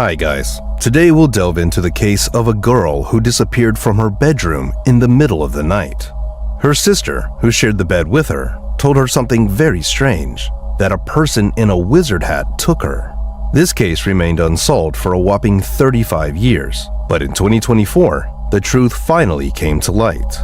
Hi guys, today we'll delve into the case of a girl who disappeared from her bedroom in the middle of the night. Her sister, who shared the bed with her, told her something very strange, that a person in a wizard hat took her. This case remained unsolved for a whopping 35 years, but in 2024, the truth finally came to light.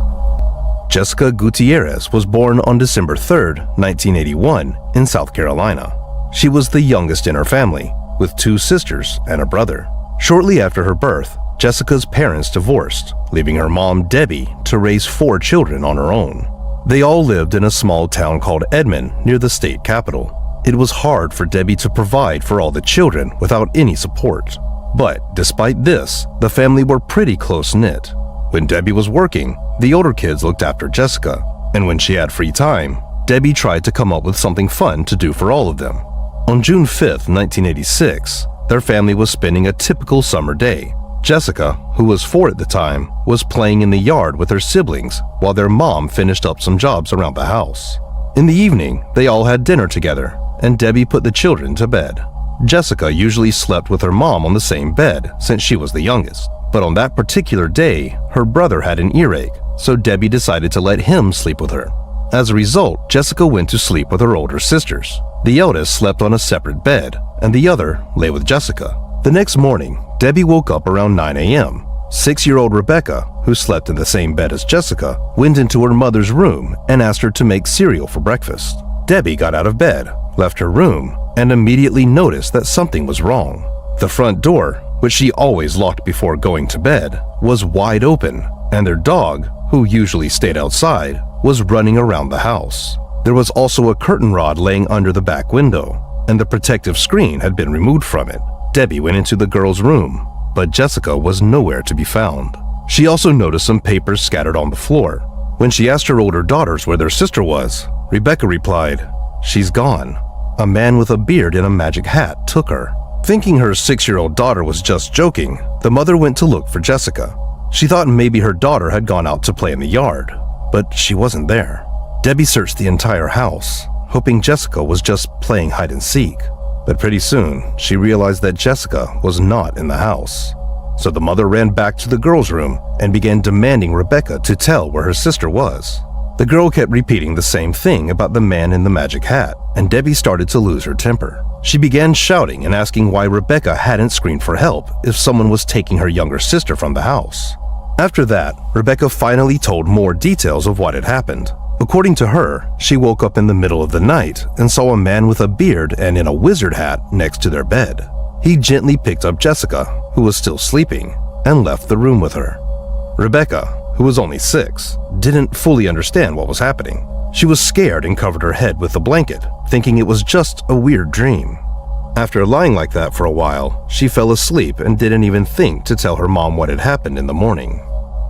Jessica Gutierrez was born on December 3, 1981, in South Carolina. She was the youngest in her family, with 2 sisters and a brother. Shortly after her birth, Jessica's parents divorced, leaving her mom, Debbie, to raise 4 children on her own. They all lived in a small town called Edmond near the state capital. It was hard for Debbie to provide for all the children without any support. But despite this, the family were pretty close-knit. When Debbie was working, the older kids looked after Jessica, and when she had free time, Debbie tried to come up with something fun to do for all of them. On June 5, 1986, their family was spending a typical summer day. Jessica, who was 4 at the time, was playing in the yard with her siblings while their mom finished up some jobs around the house. In the evening, they all had dinner together, and Debbie put the children to bed. Jessica usually slept with her mom on the same bed since she was the youngest, but on that particular day, her brother had an earache, so Debbie decided to let him sleep with her. As a result, Jessica went to sleep with her older sisters. The eldest slept on a separate bed, and the other lay with Jessica. The next morning, Debbie woke up around 9 a.m. 6-year-old Rebecca, who slept in the same bed as Jessica, went into her mother's room and asked her to make cereal for breakfast. Debbie got out of bed, left her room, and immediately noticed that something was wrong. The front door, which she always locked before going to bed, was wide open, and their dog, who usually stayed outside, was running around the house. There was also a curtain rod laying under the back window, and the protective screen had been removed from it. Debbie went into the girl's room, but Jessica was nowhere to be found. She also noticed some papers scattered on the floor. When she asked her older daughters where their sister was, Rebecca replied, "She's gone. A man with a beard and a magic hat took her." Thinking her 6-year-old daughter was just joking, the mother went to look for Jessica. She thought maybe her daughter had gone out to play in the yard, but she wasn't there. Debbie searched the entire house, hoping Jessica was just playing hide and seek. But pretty soon, she realized that Jessica was not in the house. So the mother ran back to the girl's room and began demanding Rebecca to tell where her sister was. The girl kept repeating the same thing about the man in the magic hat, and Debbie started to lose her temper. She began shouting and asking why Rebecca hadn't screamed for help if someone was taking her younger sister from the house. After that, Rebecca finally told more details of what had happened. According to her, she woke up in the middle of the night and saw a man with a beard and in a wizard hat next to their bed. He gently picked up Jessica, who was still sleeping, and left the room with her. Rebecca, who was only 6, didn't fully understand what was happening. She was scared and covered her head with a blanket, thinking it was just a weird dream. After lying like that for a while, she fell asleep and didn't even think to tell her mom what had happened in the morning.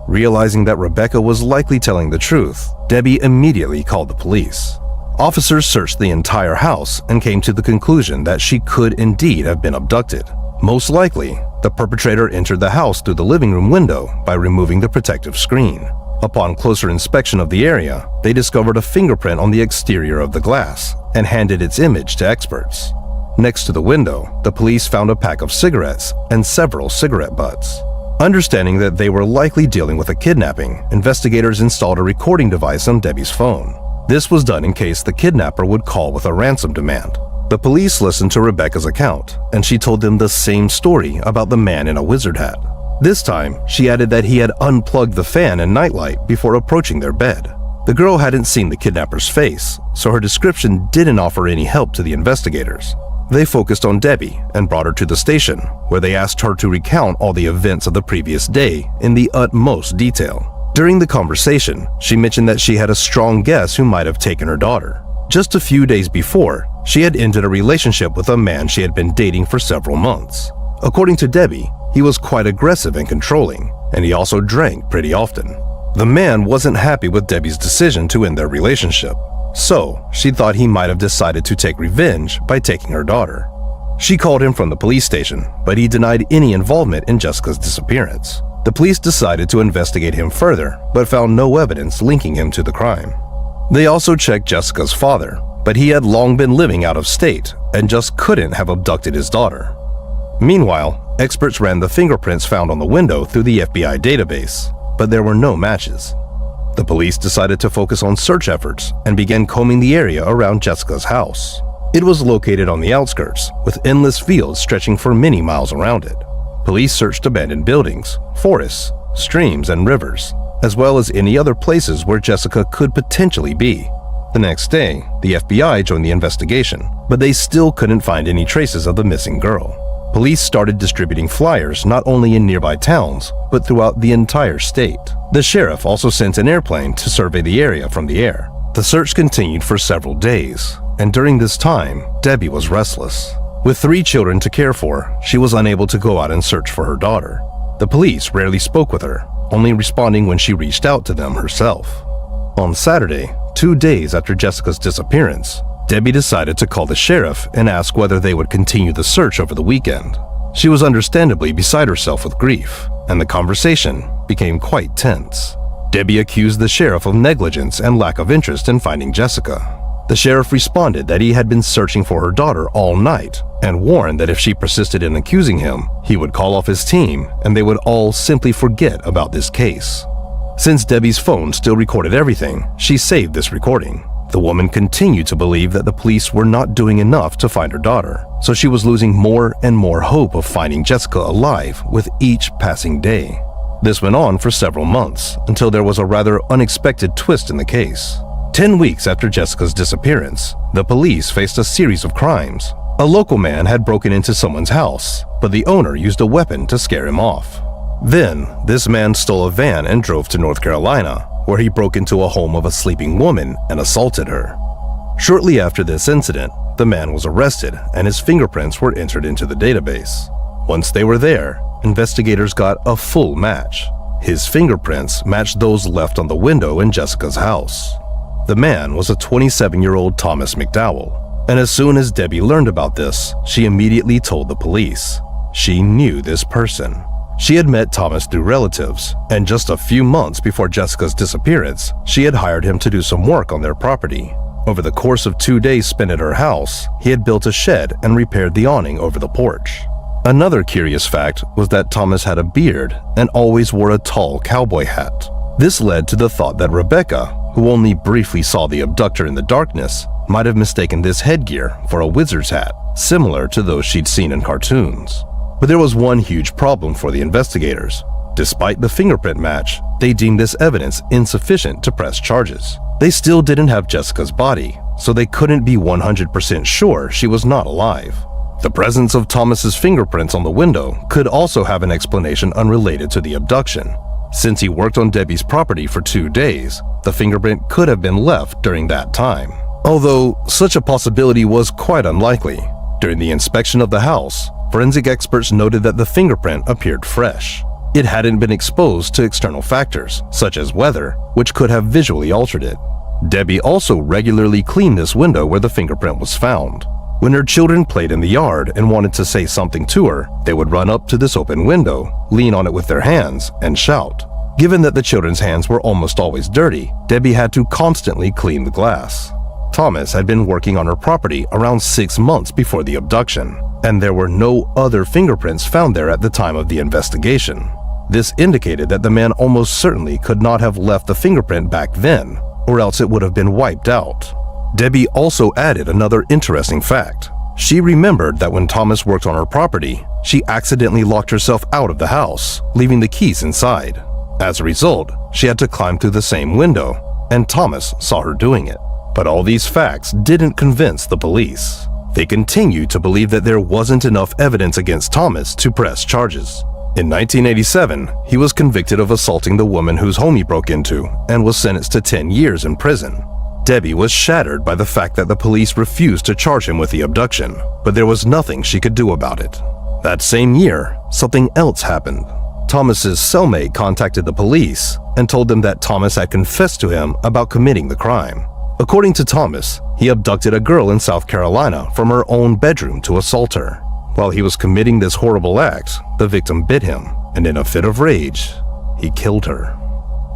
Realizing that Rebecca was likely telling the truth, Debbie immediately called the police. Officers searched the entire house and came to the conclusion that she could indeed have been abducted. Most likely, the perpetrator entered the house through the living room window by removing the protective screen. Upon closer inspection of the area, they discovered a fingerprint on the exterior of the glass and handed its image to experts. Next to the window, the police found a pack of cigarettes and several cigarette butts. Understanding that they were likely dealing with a kidnapping, investigators installed a recording device on Debbie's phone. This was done in case the kidnapper would call with a ransom demand. The police listened to Rebecca's account, and she told them the same story about the man in a wizard hat. This time, she added that he had unplugged the fan and nightlight before approaching their bed. The girl hadn't seen the kidnapper's face, so her description didn't offer any help to the investigators. They focused on Debbie and brought her to the station, where they asked her to recount all the events of the previous day in the utmost detail. During the conversation, she mentioned that she had a strong guess who might have taken her daughter. Just a few days before, she had ended a relationship with a man she had been dating for several months. According to Debbie, he was quite aggressive and controlling, and he also drank pretty often. The man wasn't happy with Debbie's decision to end their relationship, so she thought he might have decided to take revenge by taking her daughter. She called him from the police station, but he denied any involvement in Jessica's disappearance. The police decided to investigate him further, but found no evidence linking him to the crime. They also checked Jessica's father, but he had long been living out of state and just couldn't have abducted his daughter. Meanwhile, experts ran the fingerprints found on the window through the FBI database, but there were no matches. The police decided to focus on search efforts and began combing the area around Jessica's house. It was located on the outskirts, with endless fields stretching for many miles around it. Police searched abandoned buildings, forests, streams, and rivers, as well as any other places where Jessica could potentially be. The next day, the FBI joined the investigation, but they still couldn't find any traces of the missing girl. Police started distributing flyers not only in nearby towns, but throughout the entire state. The sheriff also sent an airplane to survey the area from the air. The search continued for several days, and during this time, Debbie was restless. With 3 children to care for, she was unable to go out and search for her daughter. The police rarely spoke with her, only responding when she reached out to them herself. On Saturday, 2 days after Jessica's disappearance, Debbie decided to call the sheriff and ask whether they would continue the search over the weekend. She was understandably beside herself with grief, and the conversation became quite tense. Debbie accused the sheriff of negligence and lack of interest in finding Jessica. The sheriff responded that he had been searching for her daughter all night and warned that if she persisted in accusing him, he would call off his team and they would all simply forget about this case. Since Debbie's phone still recorded everything, she saved this recording. The woman continued to believe that the police were not doing enough to find her daughter, so she was losing more and more hope of finding Jessica alive with each passing day. This went on for several months until there was a rather unexpected twist in the case. 10 weeks after Jessica's disappearance, the police faced a series of crimes. A local man had broken into someone's house, but the owner used a weapon to scare him off. Then, this man stole a van and drove to North Carolina, where he broke into a home of a sleeping woman and assaulted her. Shortly after this incident, the man was arrested and his fingerprints were entered into the database. Once they were there, investigators got a full match. His fingerprints matched those left on the window in Jessica's house. The man was a 27-year-old Thomas McDowell, and as soon as Debbie learned about this, she immediately told the police. She knew this person. She had met Thomas through relatives, and just a few months before Jessica's disappearance, she had hired him to do some work on their property. Over the course of 2 days spent at her house, he had built a shed and repaired the awning over the porch. Another curious fact was that Thomas had a beard and always wore a tall cowboy hat. This led to the thought that Rebecca, who only briefly saw the abductor in the darkness, might have mistaken this headgear for a wizard's hat, similar to those she'd seen in cartoons. But there was one huge problem for the investigators. Despite the fingerprint match, they deemed this evidence insufficient to press charges. They still didn't have Jessica's body, so they couldn't be 100% sure she was not alive. The presence of Thomas's fingerprints on the window could also have an explanation unrelated to the abduction. Since he worked on Debbie's property for 2 days, the fingerprint could have been left during that time. Although such a possibility was quite unlikely. During the inspection of the house, forensic experts noted that the fingerprint appeared fresh. It hadn't been exposed to external factors, such as weather, which could have visually altered it. Debbie also regularly cleaned this window where the fingerprint was found. When her children played in the yard and wanted to say something to her, they would run up to this open window, lean on it with their hands, and shout. Given that the children's hands were almost always dirty, Debbie had to constantly clean the glass. Thomas had been working on her property around 6 months before the abduction, and there were no other fingerprints found there at the time of the investigation. This indicated that the man almost certainly could not have left the fingerprint back then, or else it would have been wiped out. Debbie also added another interesting fact. She remembered that when Thomas worked on her property, she accidentally locked herself out of the house, leaving the keys inside. As a result, she had to climb through the same window, and Thomas saw her doing it. But all these facts didn't convince the police. They continued to believe that there wasn't enough evidence against Thomas to press charges. In 1987, he was convicted of assaulting the woman whose home he broke into and was sentenced to 10 years in prison. Debbie was shattered by the fact that the police refused to charge him with the abduction, but there was nothing she could do about it. That same year, something else happened. Thomas's cellmate contacted the police and told them that Thomas had confessed to him about committing the crime. According to Thomas, he abducted a girl in South Carolina from her own bedroom to assault her. While he was committing this horrible act, the victim bit him, and in a fit of rage, he killed her.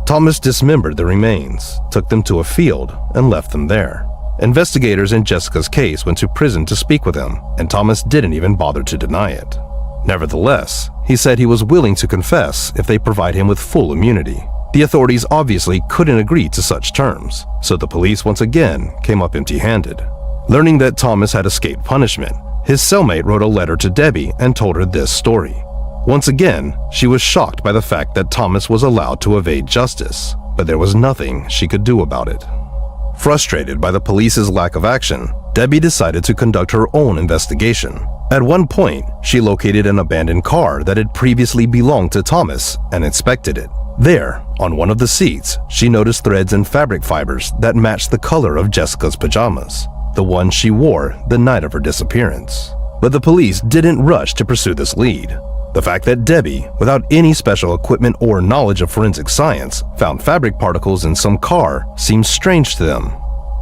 Thomas dismembered the remains, took them to a field, and left them there. Investigators in Jessica's case went to prison to speak with him, and Thomas didn't even bother to deny it. Nevertheless, he said he was willing to confess if they provide him with full immunity. The authorities obviously couldn't agree to such terms, so the police once again came up empty-handed. Learning that Thomas had escaped punishment, his cellmate wrote a letter to Debbie and told her this story. Once again, she was shocked by the fact that Thomas was allowed to evade justice, but there was nothing she could do about it. Frustrated by the police's lack of action, Debbie decided to conduct her own investigation. At one point, she located an abandoned car that had previously belonged to Thomas and inspected it. There, on one of the seats, she noticed threads and fabric fibers that matched the color of Jessica's pajamas, the one she wore the night of her disappearance. But the police didn't rush to pursue this lead. The fact that Debbie, without any special equipment or knowledge of forensic science, found fabric particles in some car seemed strange to them.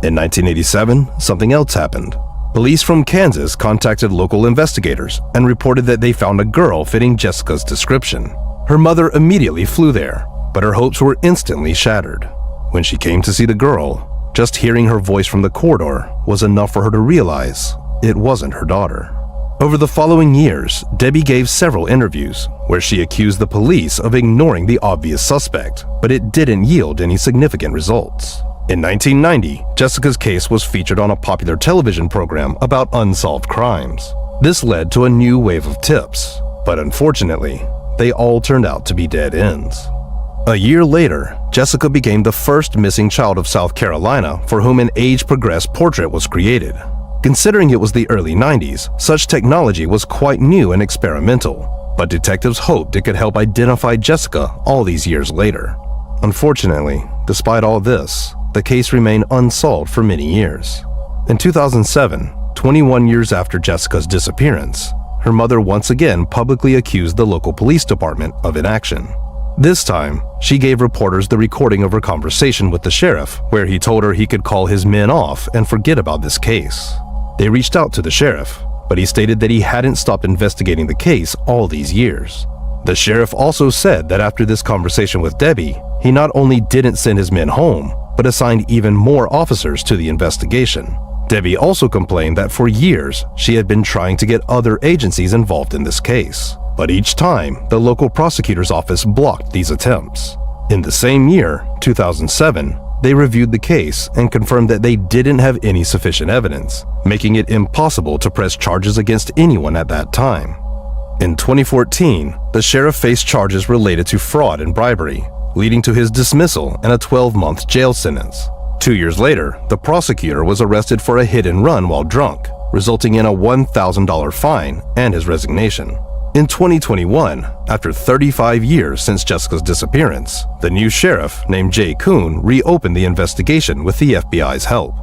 In 1987, something else happened. Police from Kansas contacted local investigators and reported that they found a girl fitting Jessica's description. Her mother immediately flew there, but her hopes were instantly shattered. When she came to see the girl, just hearing her voice from the corridor was enough for her to realize it wasn't her daughter. Over the following years, Debbie gave several interviews where she accused the police of ignoring the obvious suspect, but it didn't yield any significant results. In 1990, Jessica's case was featured on a popular television program about unsolved crimes. This led to a new wave of tips, but unfortunately, they all turned out to be dead ends. A year later, Jessica became the first missing child of South Carolina for whom an age-progressed portrait was created. Considering it was the early 90s, such technology was quite new and experimental, but detectives hoped it could help identify Jessica all these years later. Unfortunately, despite all this, the case remained unsolved for many years. In 2007, 21 years after Jessica's disappearance, her mother once again publicly accused the local police department of inaction. This time, she gave reporters the recording of her conversation with the sheriff, where he told her he could call his men off and forget about this case. They reached out to the sheriff, but he stated that he hadn't stopped investigating the case all these years. The sheriff also said that after this conversation with Debbie, he not only didn't send his men home, but assigned even more officers to the investigation. Debbie also complained that for years, she had been trying to get other agencies involved in this case, but each time, the local prosecutor's office blocked these attempts. In the same year, 2007, they reviewed the case and confirmed that they didn't have any sufficient evidence, making it impossible to press charges against anyone at that time. In 2014, the sheriff faced charges related to fraud and bribery, leading to his dismissal and a 12-month jail sentence. 2 years later, the prosecutor was arrested for a hit and run while drunk, resulting in a $1,000 fine and his resignation. In 2021, after 35 years since Jessica's disappearance, the new sheriff named Jay Kuhn reopened the investigation with the FBI's help.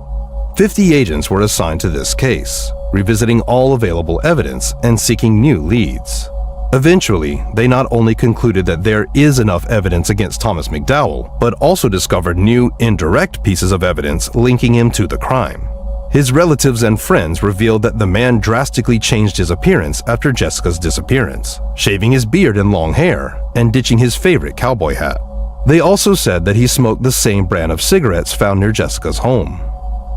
50 agents were assigned to this case, revisiting all available evidence and seeking new leads. Eventually, they not only concluded that there is enough evidence against Thomas McDowell, but also discovered new indirect pieces of evidence linking him to the crime. His relatives and friends revealed that the man drastically changed his appearance after Jessica's disappearance, shaving his beard and long hair, and ditching his favorite cowboy hat. They also said that he smoked the same brand of cigarettes found near Jessica's home.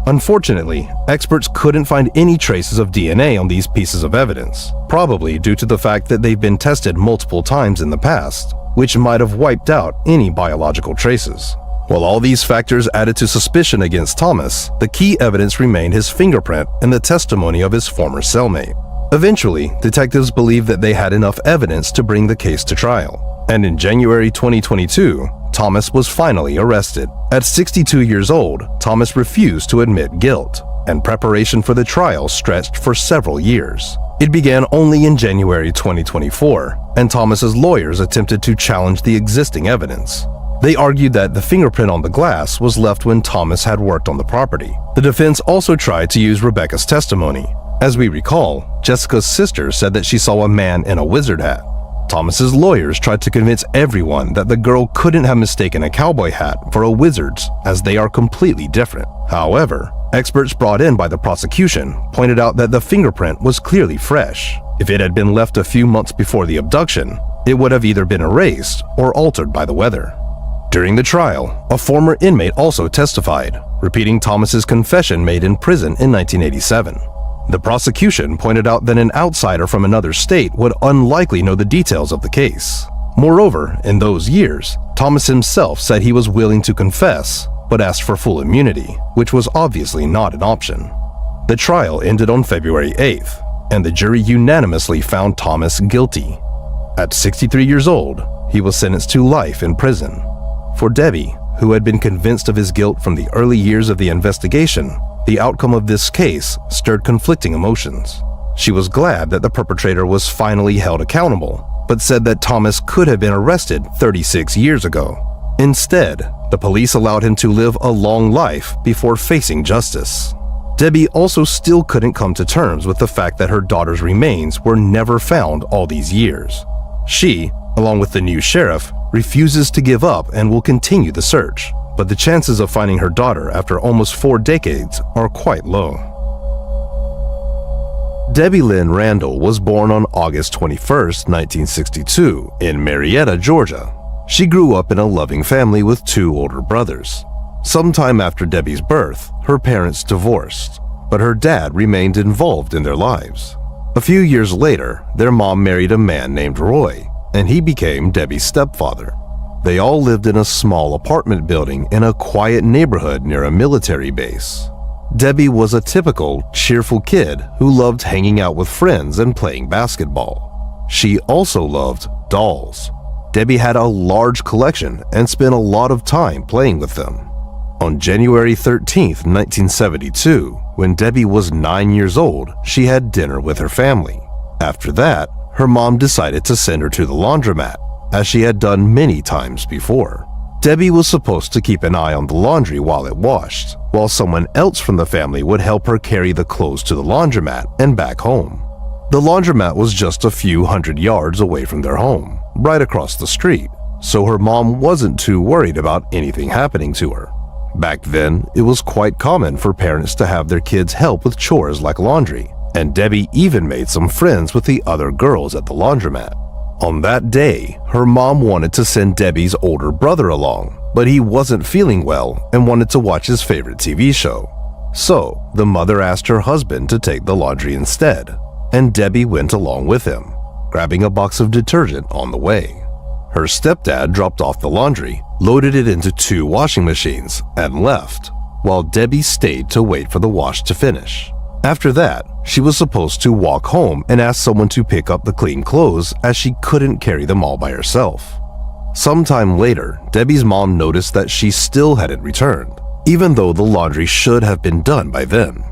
Unfortunately, experts couldn't find any traces of DNA on these pieces of evidence, probably due to the fact that they've been tested multiple times in the past, which might have wiped out any biological traces. While all these factors added to suspicion against Thomas, the key evidence remained his fingerprint and the testimony of his former cellmate. Eventually, detectives believed that they had enough evidence to bring the case to trial, and in January 2022, Thomas was finally arrested. At 62 years old, Thomas refused to admit guilt, and preparation for the trial stretched for several years. It began only in January 2024, and Thomas's lawyers attempted to challenge the existing evidence. They argued that the fingerprint on the glass was left when Thomas had worked on the property. The defense also tried to use Rebecca's testimony. As we recall, Jessica's sister said that she saw a man in a wizard hat. Thomas's lawyers tried to convince everyone that the girl couldn't have mistaken a cowboy hat for a wizard's, as they are completely different. However, experts brought in by the prosecution pointed out that the fingerprint was clearly fresh. If it had been left a few months before the abduction, it would have either been erased or altered by the weather. During the trial, a former inmate also testified, repeating Thomas's confession made in prison in 1987. The prosecution pointed out that an outsider from another state would unlikely know the details of the case. Moreover, in those years, Thomas himself said he was willing to confess, but asked for full immunity, which was obviously not an option. The trial ended on February 8th, and the jury unanimously found Thomas guilty. At 63 years old, he was sentenced to life in prison. For Debbie, who had been convinced of his guilt from the early years of the investigation, the outcome of this case stirred conflicting emotions. She was glad that the perpetrator was finally held accountable, but said that Thomas could have been arrested 36 years ago. Instead, the police allowed him to live a long life before facing justice. Debbie also still couldn't come to terms with the fact that her daughter's remains were never found all these years. She, along with the new sheriff, refuses to give up and will continue the search, but the chances of finding her daughter after almost 4 decades are quite low. Debbie Lynn Randall was born on August 21, 1962, in Marietta, Georgia. She grew up in a loving family with 2 older brothers. Sometime after Debbie's birth, her parents divorced, but her dad remained involved in their lives. A few years later, their mom married a man named Roy, and he became Debbie's stepfather. They all lived in a small apartment building in a quiet neighborhood near a military base. Debbie was a typical, cheerful kid who loved hanging out with friends and playing basketball. She also loved dolls. Debbie had a large collection and spent a lot of time playing with them. On January 13, 1972, when Debbie was 9 years old, she had dinner with her family. After that, her mom decided to send her to the laundromat, as she had done many times before. Debbie was supposed to keep an eye on the laundry while it washed, while someone else from the family would help her carry the clothes to the laundromat and back home. The laundromat was just a few hundred yards away from their home, right across the street, so her mom wasn't too worried about anything happening to her. Back then, it was quite common for parents to have their kids help with chores like laundry, and Debbie even made some friends with the other girls at the laundromat. On that day, her mom wanted to send Debbie's older brother along, but he wasn't feeling well and wanted to watch his favorite TV show. So, the mother asked her husband to take the laundry instead, and Debbie went along with him, grabbing a box of detergent on the way. Her stepdad dropped off the laundry, loaded it into 2 washing machines, and left, while Debbie stayed to wait for the wash to finish. After that, she was supposed to walk home and ask someone to pick up the clean clothes as she couldn't carry them all by herself. Sometime later, Debbie's mom noticed that she still hadn't returned, even though the laundry should have been done by then.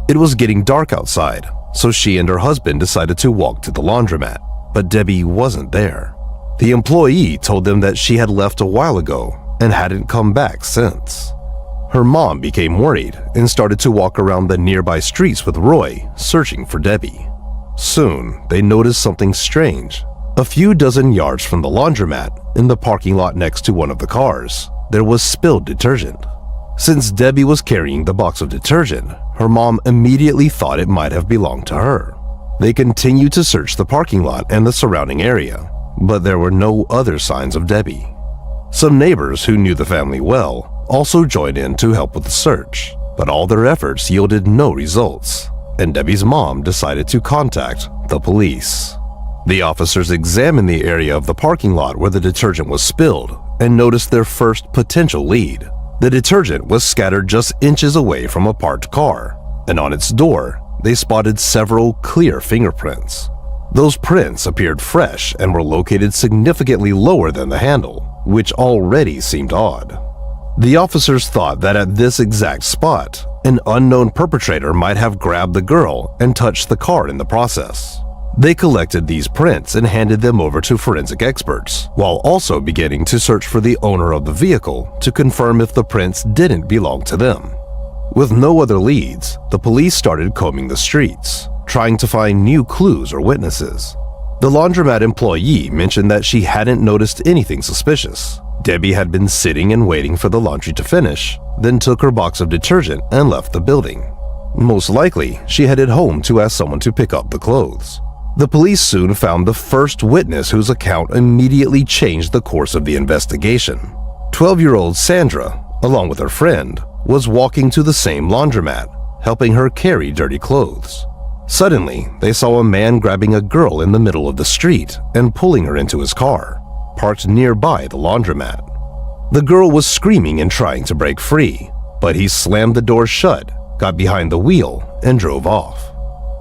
It was getting dark outside, so she and her husband decided to walk to the laundromat, but Debbie wasn't there. The employee told them that she had left a while ago and hadn't come back since. Her mom became worried and started to walk around the nearby streets with Roy, searching for Debbie. Soon, they noticed something strange. A few dozen yards from the laundromat, in the parking lot next to one of the cars, there was spilled detergent. Since Debbie was carrying the box of detergent, her mom immediately thought it might have belonged to her. They continued to search the parking lot and the surrounding area, but there were no other signs of Debbie. Some neighbors who knew the family well also joined in to help with the search, but all their efforts yielded no results, and Debbie's mom decided to contact the police. The officers examined the area of the parking lot where the detergent was spilled and noticed their first potential lead. The detergent was scattered just inches away from a parked car, and on its door, they spotted several clear fingerprints. Those prints appeared fresh and were located significantly lower than the handle, which already seemed odd. The officers thought that at this exact spot, an unknown perpetrator might have grabbed the girl and touched the car in the process. They collected these prints and handed them over to forensic experts, while also beginning to search for the owner of the vehicle to confirm if the prints didn't belong to them. With no other leads, the police started combing the streets, trying to find new clues or witnesses. The laundromat employee mentioned that she hadn't noticed anything suspicious. Debbie had been sitting and waiting for the laundry to finish, then took her box of detergent and left the building. Most likely, she headed home to ask someone to pick up the clothes. The police soon found the first witness whose account immediately changed the course of the investigation. 12-year-old Sandra, along with her friend, was walking to the same laundromat, helping her carry dirty clothes. Suddenly, they saw a man grabbing a girl in the middle of the street and pulling her into his car, parked nearby the laundromat. The girl was screaming and trying to break free, but he slammed the door shut, got behind the wheel, and drove off.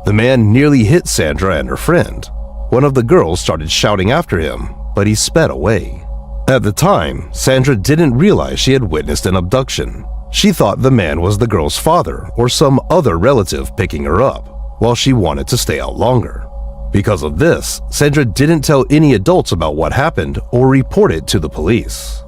The man nearly hit Sandra and her friend. One of the girls started shouting after him, but he sped away. At the time, Sandra didn't realize she had witnessed an abduction. She thought the man was the girl's father or some other relative picking her up, while she wanted to stay out longer. Because of this, Sandra didn't tell any adults about what happened or report it to the police.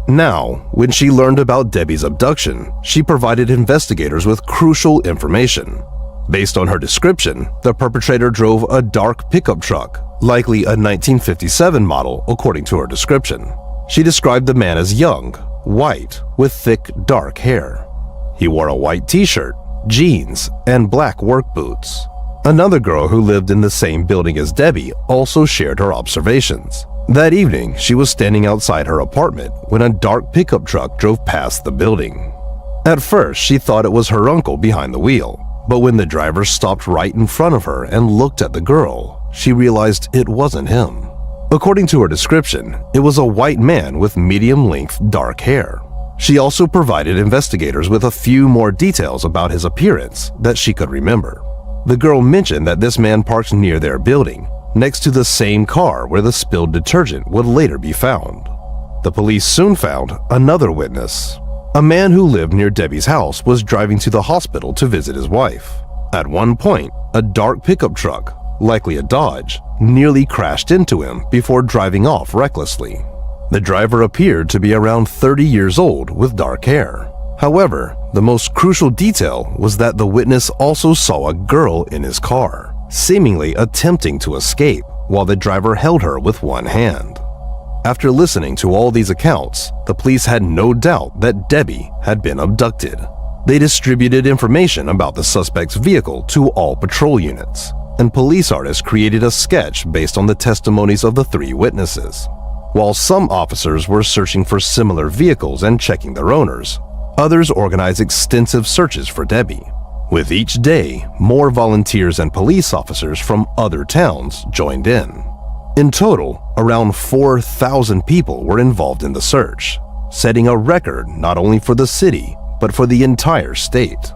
Now, when she learned about Debbie's abduction, she provided investigators with crucial information. Based on her description, the perpetrator drove a dark pickup truck, likely a 1957 model according to her description. She described the man as young, white, with thick, dark hair. He wore a white t-shirt, jeans, and black work boots. Another girl who lived in the same building as Debbie also shared her observations. That evening, she was standing outside her apartment when a dark pickup truck drove past the building. At first, she thought it was her uncle behind the wheel, but when the driver stopped right in front of her and looked at the girl, she realized it wasn't him. According to her description, it was a white man with medium-length dark hair. She also provided investigators with a few more details about his appearance that she could remember. The girl mentioned that this man parked near their building, next to the same car where the spilled detergent would later be found. The police soon found another witness. A man who lived near Debbie's house was driving to the hospital to visit his wife. At one point, a dark pickup truck, likely a Dodge, nearly crashed into him before driving off recklessly. The driver appeared to be around 30 years old with dark hair. However, the most crucial detail was that the witness also saw a girl in his car, seemingly attempting to escape while the driver held her with one hand. After listening to all these accounts, the police had no doubt that Debbie had been abducted. They distributed information about the suspect's vehicle to all patrol units, and police artists created a sketch based on the testimonies of the three witnesses. While some officers were searching for similar vehicles and checking their owners, others organized extensive searches for Debbie. With each day, more volunteers and police officers from other towns joined in. In total, around 4,000 people were involved in the search, setting a record not only for the city, but for the entire state.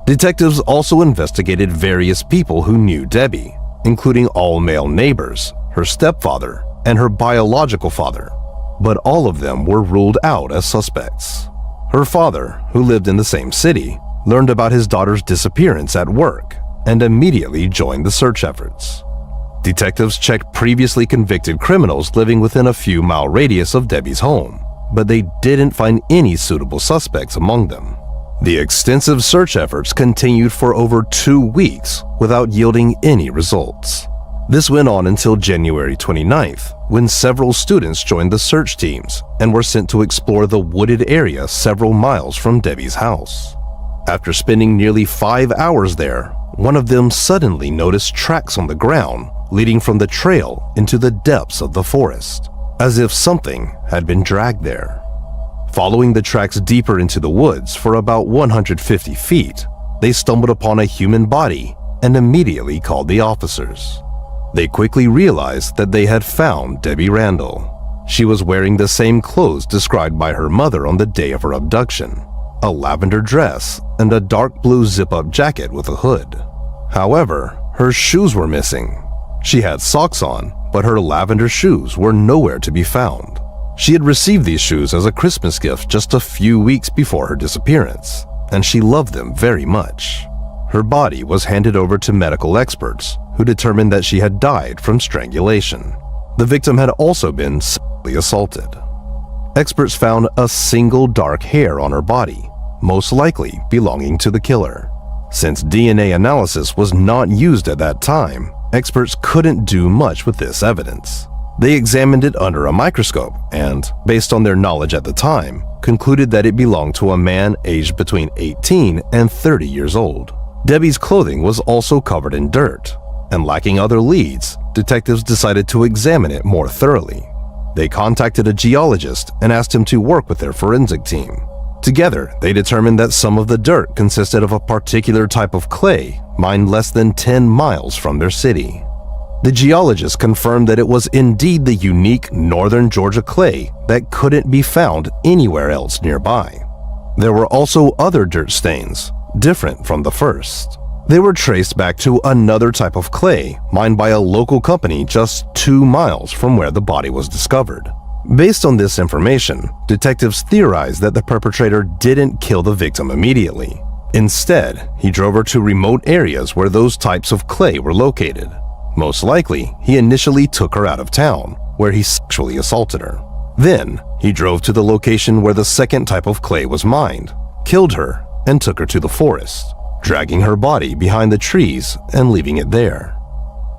Detectives also investigated various people who knew Debbie, including all male neighbors, her stepfather, and her biological father, but all of them were ruled out as suspects. Her father, who lived in the same city, learned about his daughter's disappearance at work and immediately joined the search efforts. Detectives checked previously convicted criminals living within a few mile radius of Debbie's home, but they didn't find any suitable suspects among them. The extensive search efforts continued for over 2 weeks without yielding any results. This went on until January 29th, when several students joined the search teams and were sent to explore the wooded area several miles from Debbie's house. After spending nearly 5 hours there, one of them suddenly noticed tracks on the ground leading from the trail into the depths of the forest, as if something had been dragged there. Following the tracks deeper into the woods for about 150 feet, they stumbled upon a human body and immediately called the officers. They quickly realized that they had found Debbie Randall. She was wearing the same clothes described by her mother on the day of her abduction, a lavender dress and a dark blue zip-up jacket with a hood. However, her shoes were missing. She had socks on, but her lavender shoes were nowhere to be found. She had received these shoes as a Christmas gift just a few weeks before her disappearance, and she loved them very much. Her body was handed over to medical experts who determined that she had died from strangulation. The victim had also been sexually assaulted. Experts found a single dark hair on her body, most likely belonging to the killer. Since DNA analysis was not used at that time, experts couldn't do much with this evidence. They examined it under a microscope and, based on their knowledge at the time, concluded that it belonged to a man aged between 18 and 30 years old. Debbie's clothing was also covered in dirt, and lacking other leads, detectives decided to examine it more thoroughly. They contacted a geologist and asked him to work with their forensic team. Together, they determined that some of the dirt consisted of a particular type of clay mined less than 10 miles from their city. The geologists confirmed that it was indeed the unique northern Georgia clay that couldn't be found anywhere else nearby. There were also other dirt stains, different from the first. They were traced back to another type of clay mined by a local company just 2 miles from where the body was discovered. Based on this information, detectives theorized that the perpetrator didn't kill the victim immediately. Instead, he drove her to remote areas where those types of clay were located. Most likely, he initially took her out of town, where he sexually assaulted her. Then, he drove to the location where the second type of clay was mined, killed her, and took her to the forest, dragging her body behind the trees and leaving it there.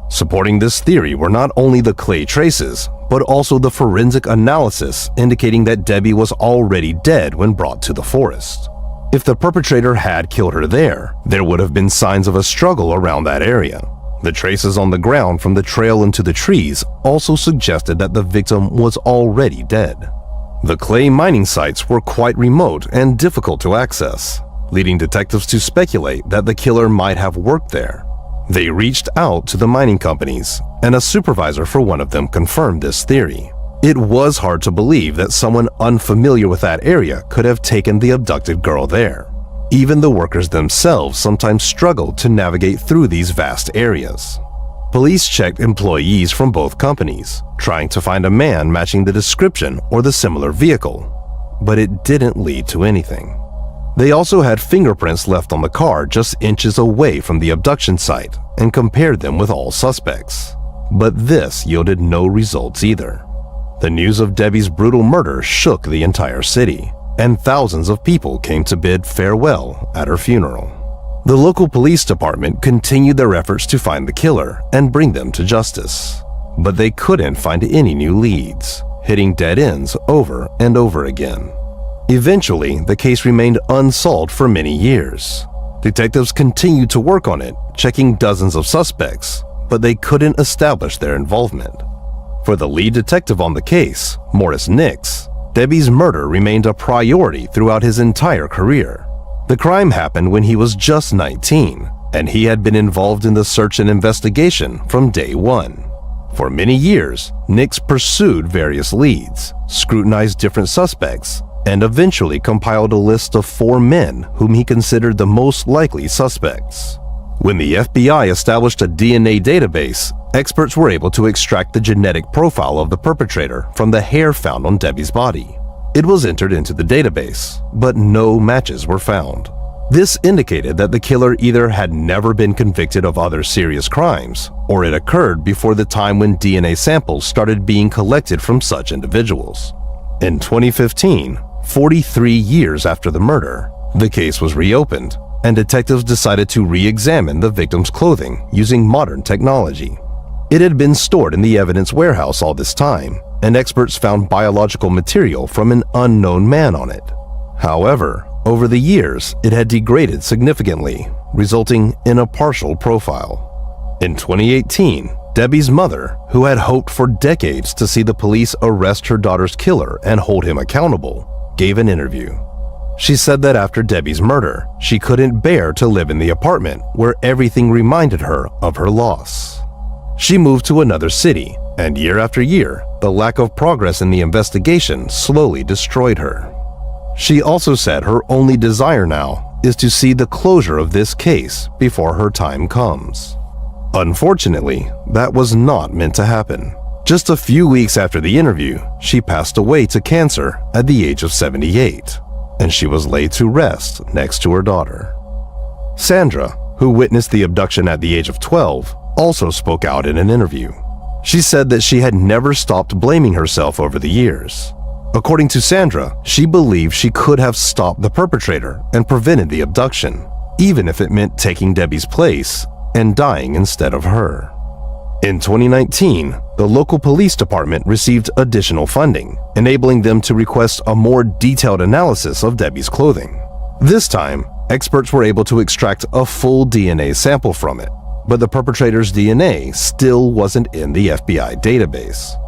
Supporting this theory were not only the clay traces, but also the forensic analysis indicating that Debbie was already dead when brought to the forest. If the perpetrator had killed her there would have been signs of a struggle around that area. The traces on the ground from the trail into the trees also suggested that the victim was already dead. The clay mining sites were quite remote and difficult to access, leading detectives to speculate that the killer might have worked there. They reached out to the mining companies, and a supervisor for one of them confirmed this theory. It was hard to believe that someone unfamiliar with that area could have taken the abducted girl there. Even the workers themselves sometimes struggled to navigate through these vast areas. Police checked employees from both companies, trying to find a man matching the description or the similar vehicle, but it didn't lead to anything. They also had fingerprints left on the car just inches away from the abduction site and compared them with all suspects. But this yielded no results either. The news of Debbie's brutal murder shook the entire city, and thousands of people came to bid farewell at her funeral. The local police department continued their efforts to find the killer and bring them to justice, but they couldn't find any new leads, hitting dead ends over and over again. Eventually, the case remained unsolved for many years. Detectives continued to work on it, checking dozens of suspects, but they couldn't establish their involvement. For the lead detective on the case, Morris Nix, Debbie's murder remained a priority throughout his entire career. The crime happened when he was just 19, and he had been involved in the search and investigation from day one. For many years, Nix pursued various leads, scrutinized different suspects, and eventually compiled a list of 4 men whom he considered the most likely suspects. When the FBI established a DNA database, experts were able to extract the genetic profile of the perpetrator from the hair found on Debbie's body. It was entered into the database, but no matches were found. This indicated that the killer either had never been convicted of other serious crimes, or it occurred before the time when DNA samples started being collected from such individuals. In 2015, 43 years after the murder, the case was reopened, and detectives decided to re-examine the victim's clothing using modern technology. It had been stored in the evidence warehouse all this time, and experts found biological material from an unknown man on it. However, over the years, it had degraded significantly, resulting in a partial profile. In 2018, Debbie's mother, who had hoped for decades to see the police arrest her daughter's killer and hold him accountable, gave an interview. She said that after Debbie's murder, she couldn't bear to live in the apartment where everything reminded her of her loss. She moved to another city, and year after year, the lack of progress in the investigation slowly destroyed her. She also said her only desire now is to see the closure of this case before her time comes. Unfortunately, that was not meant to happen. Just a few weeks after the interview, she passed away to cancer at the age of 78, and she was laid to rest next to her daughter. Sandra, who witnessed the abduction at the age of 12, also spoke out in an interview. She said that she had never stopped blaming herself over the years. According to Sandra, she believed she could have stopped the perpetrator and prevented the abduction, even if it meant taking Debbie's place and dying instead of her. In 2019, the local police department received additional funding, enabling them to request a more detailed analysis of Debbie's clothing. This time, experts were able to extract a full DNA sample from it, but the perpetrator's DNA still wasn't in the FBI database.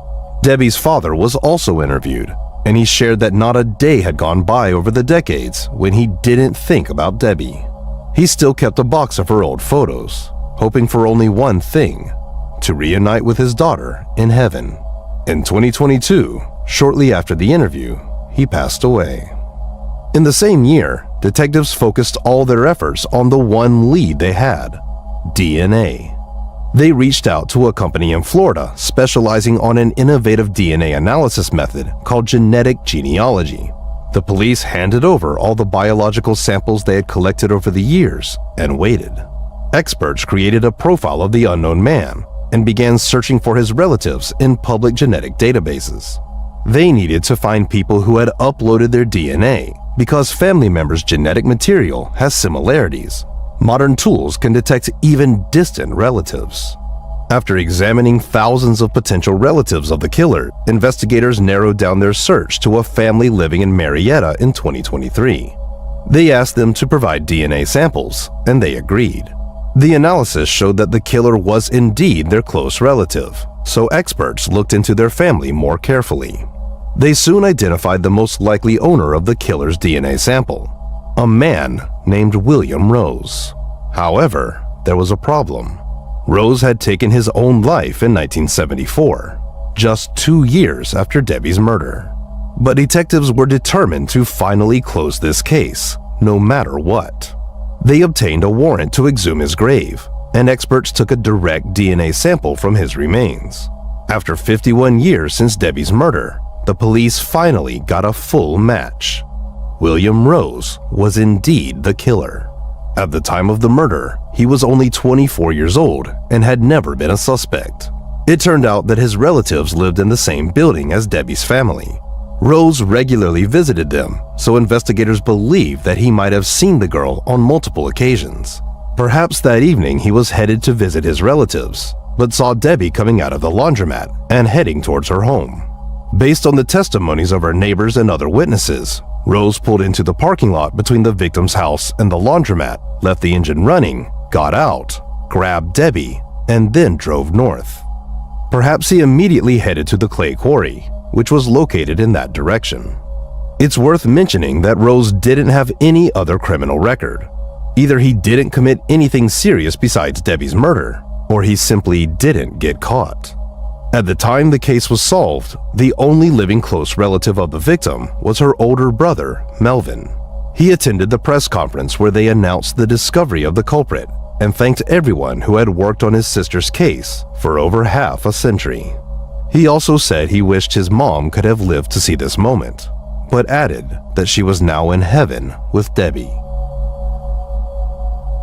Debbie's father was also interviewed, and he shared that not a day had gone by over the decades when he didn't think about Debbie. He still kept a box of her old photos, hoping for only one thing: to reunite with his daughter in heaven. In 2022, shortly after the interview, he passed away. In the same year, detectives focused all their efforts on the one lead they had: DNA. They reached out to a company in Florida specializing on an innovative DNA analysis method called genetic genealogy. The police handed over all the biological samples they had collected over the years and waited. Experts created a profile of the unknown man and began searching for his relatives in public genetic databases. They needed to find people who had uploaded their DNA because family members' genetic material has similarities. Modern tools can detect even distant relatives. After examining thousands of potential relatives of the killer, investigators narrowed down their search to a family living in Marietta in 2023. They asked them to provide DNA samples, and they agreed. The analysis showed that the killer was indeed their close relative, so experts looked into their family more carefully. They soon identified the most likely owner of the killer's DNA sample: a man named William Rose. However, there was a problem. Rose had taken his own life in 1974, just 2 years after Debbie's murder. But detectives were determined to finally close this case, no matter what. They obtained a warrant to exhume his grave, and experts took a direct DNA sample from his remains. After 51 years since Debbie's murder, the police finally got a full match. William Rose was indeed the killer. At the time of the murder, he was only 24 years old and had never been a suspect. It turned out that his relatives lived in the same building as Debbie's family. Rose regularly visited them, so investigators believed that he might have seen the girl on multiple occasions. Perhaps that evening he was headed to visit his relatives, but saw Debbie coming out of the laundromat and heading towards her home. Based on the testimonies of her neighbors and other witnesses, Rose pulled into the parking lot between the victim's house and the laundromat, left the engine running, got out, grabbed Debbie, and then drove north. Perhaps he immediately headed to the clay quarry, which was located in that direction. It's worth mentioning that Rose didn't have any other criminal record. Either he didn't commit anything serious besides Debbie's murder, or he simply didn't get caught. At the time the case was solved, the only living close relative of the victim was her older brother, Melvin. He attended the press conference where they announced the discovery of the culprit and thanked everyone who had worked on his sister's case for over half a century. He also said he wished his mom could have lived to see this moment, but added that she was now in heaven with Debbie.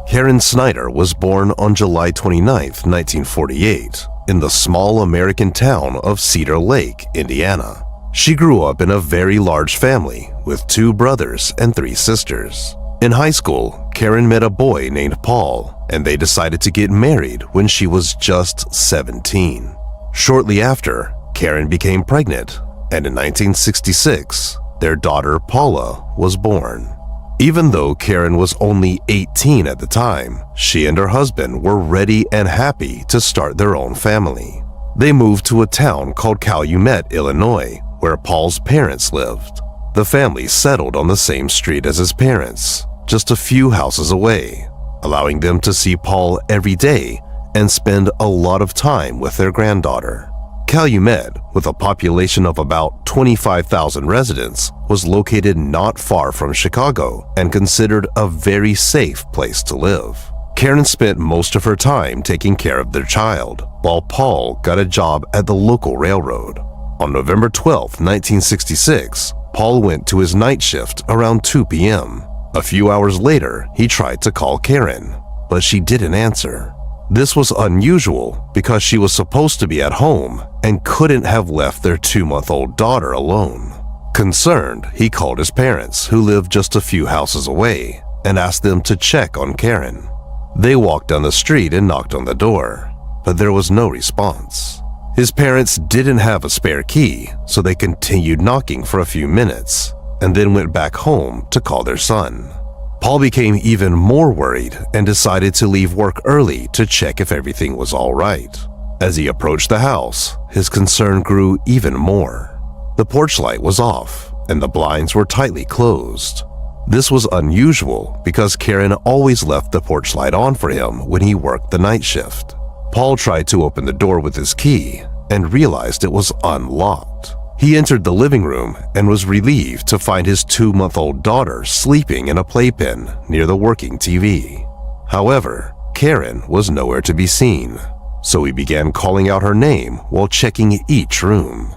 Karen Snyder was born on July 29, 1948, in the small American town of Cedar Lake, Indiana. She grew up in a very large family with 2 brothers and 3 sisters. In high school, Karen met a boy named Paul, and they decided to get married when she was just 17. Shortly after, Karen became pregnant, and in 1966, their daughter Paula was born. Even though Karen was only 18 at the time, she and her husband were ready and happy to start their own family. They moved to a town called Calumet, Illinois, where Paul's parents lived. The family settled on the same street as his parents, just a few houses away, allowing them to see Paul every day and spend a lot of time with their granddaughter. Calumet, with a population of about 25,000 residents, was located not far from Chicago and considered a very safe place to live. Karen spent most of her time taking care of their child, while Paul got a job at the local railroad. On November 12, 1966, Paul went to his night shift around 2 p.m. A few hours later, he tried to call Karen, but she didn't answer. This was unusual because she was supposed to be at home and couldn't have left their 2-month-old daughter alone. Concerned, he called his parents, who lived just a few houses away, and asked them to check on Karen. They walked down the street and knocked on the door, but there was no response. His parents didn't have a spare key, so they continued knocking for a few minutes and then went back home to call their son. Paul became even more worried and decided to leave work early to check if everything was all right. As he approached the house, his concern grew even more. The porch light was off, and the blinds were tightly closed. This was unusual because Karen always left the porch light on for him when he worked the night shift. Paul tried to open the door with his key and realized it was unlocked. He entered the living room and was relieved to find his 2-month-old daughter sleeping in a playpen near the working TV. However, Karen was nowhere to be seen, so he began calling out her name while checking each room.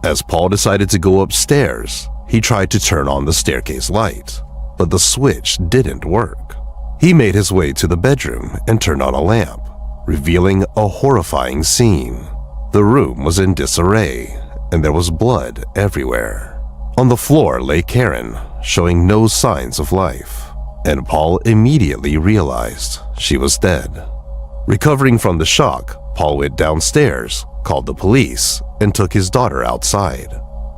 As Paul decided to go upstairs, he tried to turn on the staircase light, but the switch didn't work. He made his way to the bedroom and turned on a lamp, revealing a horrifying scene. The room was in disarray, and there was blood everywhere. On the floor lay Karen, showing no signs of life, and Paul immediately realized she was dead. Recovering from the shock, Paul went downstairs, called the police, and took his daughter outside.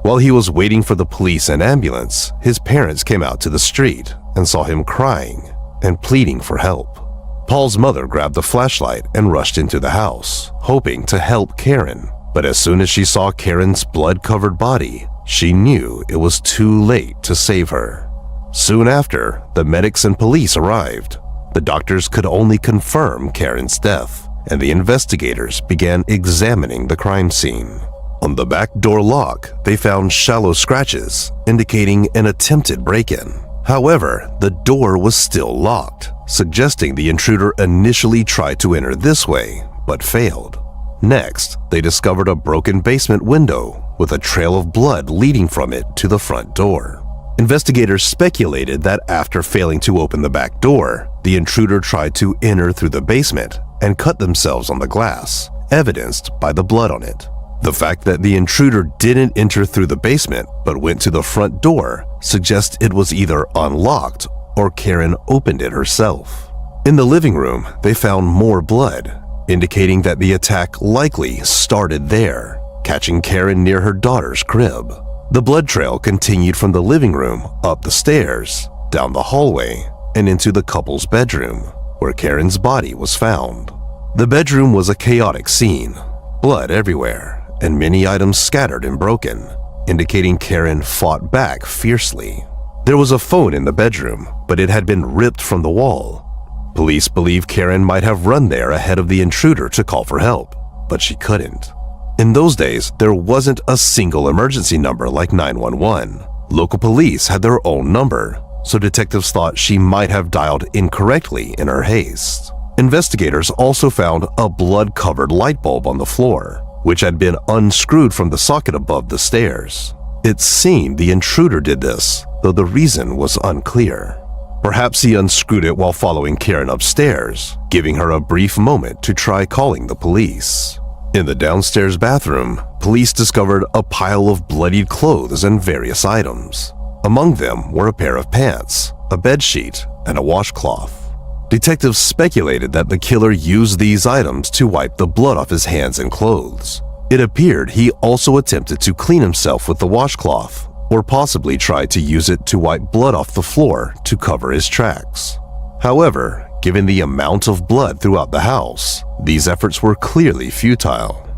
While he was waiting for the police and ambulance, his parents came out to the street and saw him crying and pleading for help. Paul's mother grabbed the flashlight and rushed into the house, hoping to help Karen. But as soon as she saw Karen's blood-covered body, she knew it was too late to save her. Soon after, the medics and police arrived. The doctors could only confirm Karen's death, and the investigators began examining the crime scene. On the back door lock, they found shallow scratches, indicating an attempted break-in. However, the door was still locked, suggesting the intruder initially tried to enter this way, but failed. Next, they discovered a broken basement window with a trail of blood leading from it to the front door. Investigators speculated that after failing to open the back door, the intruder tried to enter through the basement and cut themselves on the glass, evidenced by the blood on it. The fact that the intruder didn't enter through the basement but went to the front door suggests it was either unlocked or Karen opened it herself. In the living room, they found more blood, indicating that the attack likely started there, catching Karen near her daughter's crib. The blood trail continued from the living room up the stairs, down the hallway, and into the couple's bedroom, where Karen's body was found. The bedroom was a chaotic scene, blood everywhere, and many items scattered and broken, indicating Karen fought back fiercely. There was a phone in the bedroom, but it had been ripped from the wall. Police believe Karen might have run there ahead of the intruder to call for help, but she couldn't. In those days, there wasn't a single emergency number like 911. Local police had their own number, so detectives thought she might have dialed incorrectly in her haste. Investigators also found a blood-covered light bulb on the floor, which had been unscrewed from the socket above the stairs. It seemed the intruder did this, though the reason was unclear. Perhaps he unscrewed it while following Karen upstairs, giving her a brief moment to try calling the police. In the downstairs bathroom, police discovered a pile of bloodied clothes and various items. Among them were a pair of pants, a bedsheet, and a washcloth. Detectives speculated that the killer used these items to wipe the blood off his hands and clothes. It appeared he also attempted to clean himself with the washcloth, or possibly tried to use it to wipe blood off the floor to cover his tracks. However, given the amount of blood throughout the house, these efforts were clearly futile.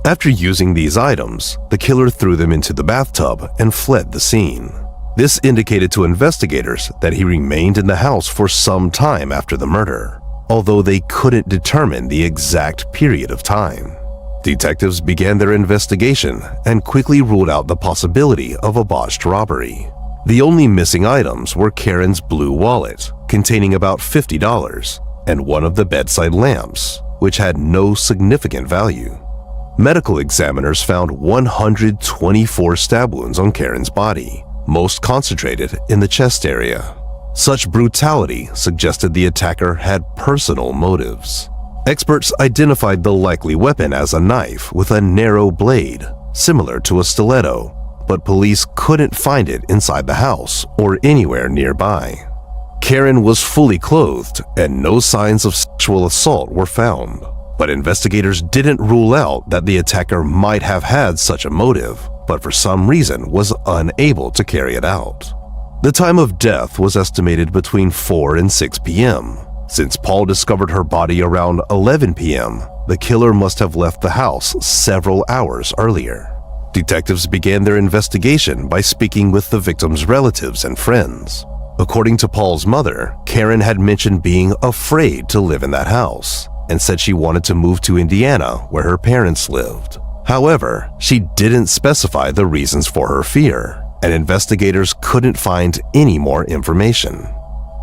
After using these items, the killer threw them into the bathtub and fled the scene. This indicated to investigators that he remained in the house for some time after the murder, although they couldn't determine the exact period of time. Detectives began their investigation and quickly ruled out the possibility of a botched robbery. The only missing items were Karen's blue wallet, containing about $50, and one of the bedside lamps, which had no significant value. Medical examiners found 124 stab wounds on Karen's body, most concentrated in the chest area. Such brutality suggested the attacker had personal motives. Experts identified the likely weapon as a knife with a narrow blade, similar to a stiletto, but police couldn't find it inside the house or anywhere nearby. Karen was fully clothed and no signs of sexual assault were found, but investigators didn't rule out that the attacker might have had such a motive, but for some reason was unable to carry it out. The time of death was estimated between 4 and 6 p.m. Since Paul discovered her body around 11 p.m., the killer must have left the house several hours earlier. Detectives began their investigation by speaking with the victim's relatives and friends. According to Paul's mother, Karen had mentioned being afraid to live in that house and said she wanted to move to Indiana where her parents lived. However, she didn't specify the reasons for her fear, and investigators couldn't find any more information.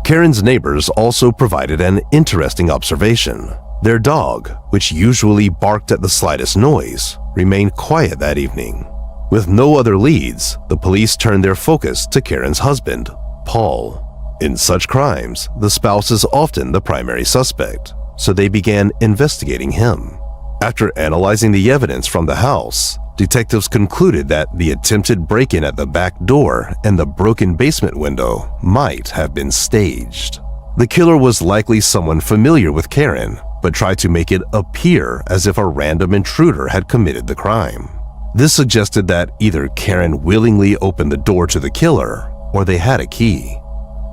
Karen's neighbors also provided an interesting observation. Their dog, which usually barked at the slightest noise, remained quiet that evening. With no other leads, the police turned their focus to Karen's husband, Paul. In such crimes, the spouse is often the primary suspect, so they began investigating him. After analyzing the evidence from the house, detectives concluded that the attempted break-in at the back door and the broken basement window might have been staged. The killer was likely someone familiar with Karen, but tried to make it appear as if a random intruder had committed the crime. This suggested that either Karen willingly opened the door to the killer or they had a key.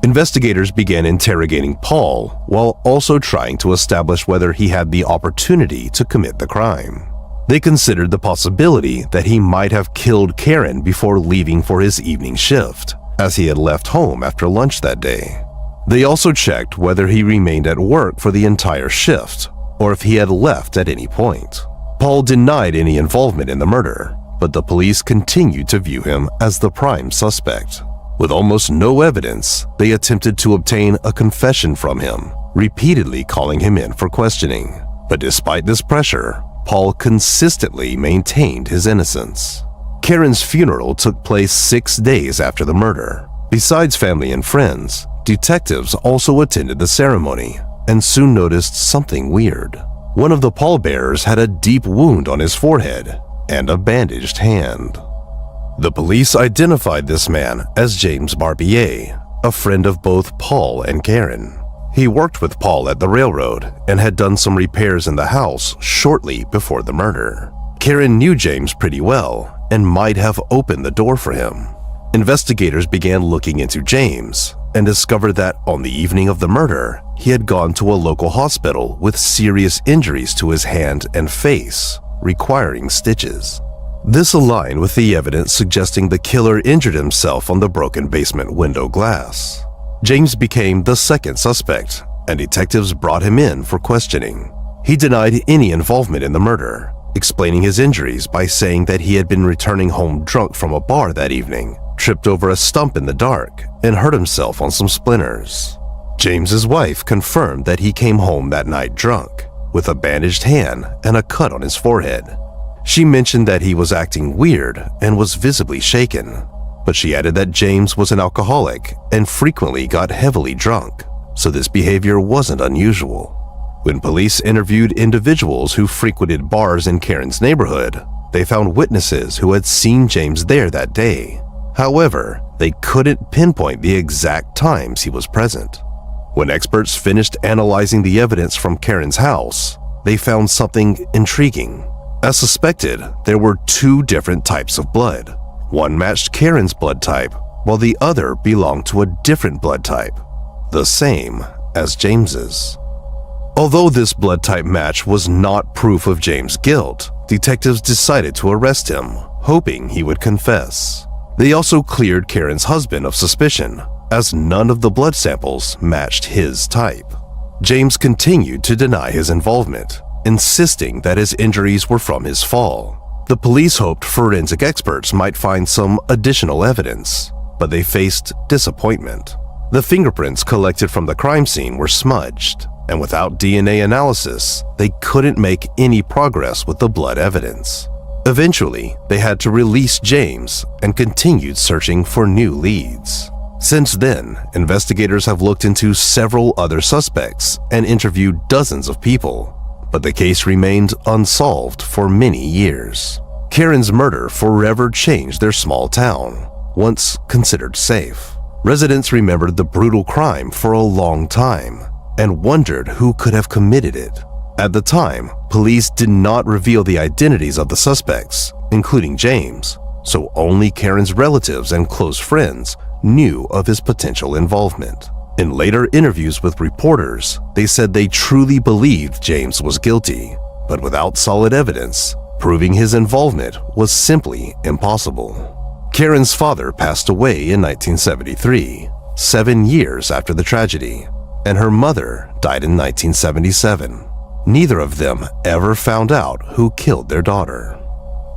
Investigators began interrogating Paul while also trying to establish whether he had the opportunity to commit the crime. They considered the possibility that he might have killed Karen before leaving for his evening shift, as he had left home after lunch that day. They also checked whether he remained at work for the entire shift or if he had left at any point. Paul denied any involvement in the murder, but the police continued to view him as the prime suspect. With almost no evidence, they attempted to obtain a confession from him, repeatedly calling him in for questioning. But despite this pressure, Paul consistently maintained his innocence. Karen's funeral took place 6 days after the murder. Besides family and friends, detectives also attended the ceremony and soon noticed something weird. One of the pallbearers had a deep wound on his forehead and a bandaged hand. The police identified this man as James Barbier, a friend of both Paul and Karen. He worked with Paul at the railroad and had done some repairs in the house shortly before the murder. Karen knew James pretty well and might have opened the door for him. Investigators began looking into James and discovered that on the evening of the murder, he had gone to a local hospital with serious injuries to his hand and face, requiring stitches. This aligned with the evidence suggesting the killer injured himself on the broken basement window glass. James became the second suspect, and detectives brought him in for questioning. He denied any involvement in the murder, explaining his injuries by saying that he had been returning home drunk from a bar that evening, tripped over a stump in the dark, and hurt himself on some splinters. James's wife confirmed that he came home that night drunk, with a bandaged hand and a cut on his forehead. She mentioned that he was acting weird and was visibly shaken, but she added that James was an alcoholic and frequently got heavily drunk, so this behavior wasn't unusual. When police interviewed individuals who frequented bars in Karen's neighborhood, they found witnesses who had seen James there that day. However, they couldn't pinpoint the exact times he was present. When experts finished analyzing the evidence from Karen's house, they found something intriguing. As suspected, there were 2 different types of blood. One matched Karen's blood type, while the other belonged to a different blood type, the same as James's. Although this blood type match was not proof of James' guilt, detectives decided to arrest him, hoping he would confess. They also cleared Karen's husband of suspicion, as none of the blood samples matched his type. James continued to deny his involvement, insisting that his injuries were from his fall. The police hoped forensic experts might find some additional evidence, but they faced disappointment. The fingerprints collected from the crime scene were smudged, and without DNA analysis, they couldn't make any progress with the blood evidence. Eventually, they had to release James and continued searching for new leads. Since then, investigators have looked into several other suspects and interviewed dozens of people, but the case remained unsolved for many years. Karen's murder forever changed their small town, once considered safe. Residents remembered the brutal crime for a long time and wondered who could have committed it. At the time, police did not reveal the identities of the suspects, including James, so only Karen's relatives and close friends knew of his potential involvement. In later interviews with reporters, they said they truly believed James was guilty, but without solid evidence, proving his involvement was simply impossible. Karen's father passed away in 1973, 7 years after the tragedy, and her mother died in 1977. Neither of them ever found out who killed their daughter.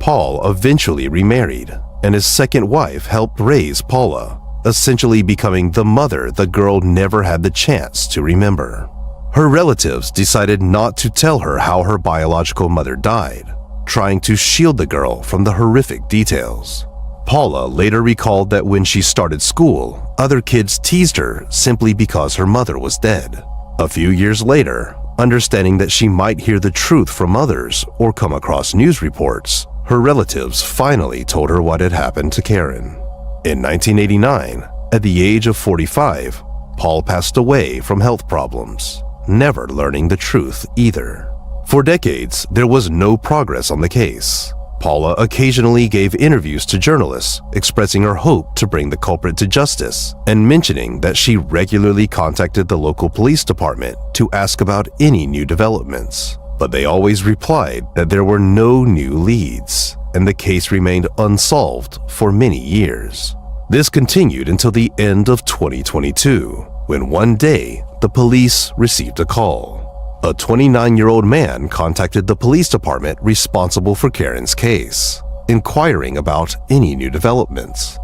Paul eventually remarried, and his second wife helped raise Paula, essentially becoming the mother the girl never had the chance to remember. Her relatives decided not to tell her how her biological mother died, trying to shield the girl from the horrific details. Paula later recalled that when she started school, other kids teased her simply because her mother was dead. A few years later, understanding that she might hear the truth from others or come across news reports, her relatives finally told her what had happened to Karen. In 1989, at the age of 45, Paul passed away from health problems, never learning the truth either. For decades, there was no progress on the case. Paula occasionally gave interviews to journalists, expressing her hope to bring the culprit to justice and mentioning that she regularly contacted the local police department to ask about any new developments. But they always replied that there were no new leads, and the case remained unsolved for many years. This continued until the end of 2022, when one day the police received a call. A 29-year-old man contacted the police department responsible for Karen's case, inquiring about any new developments.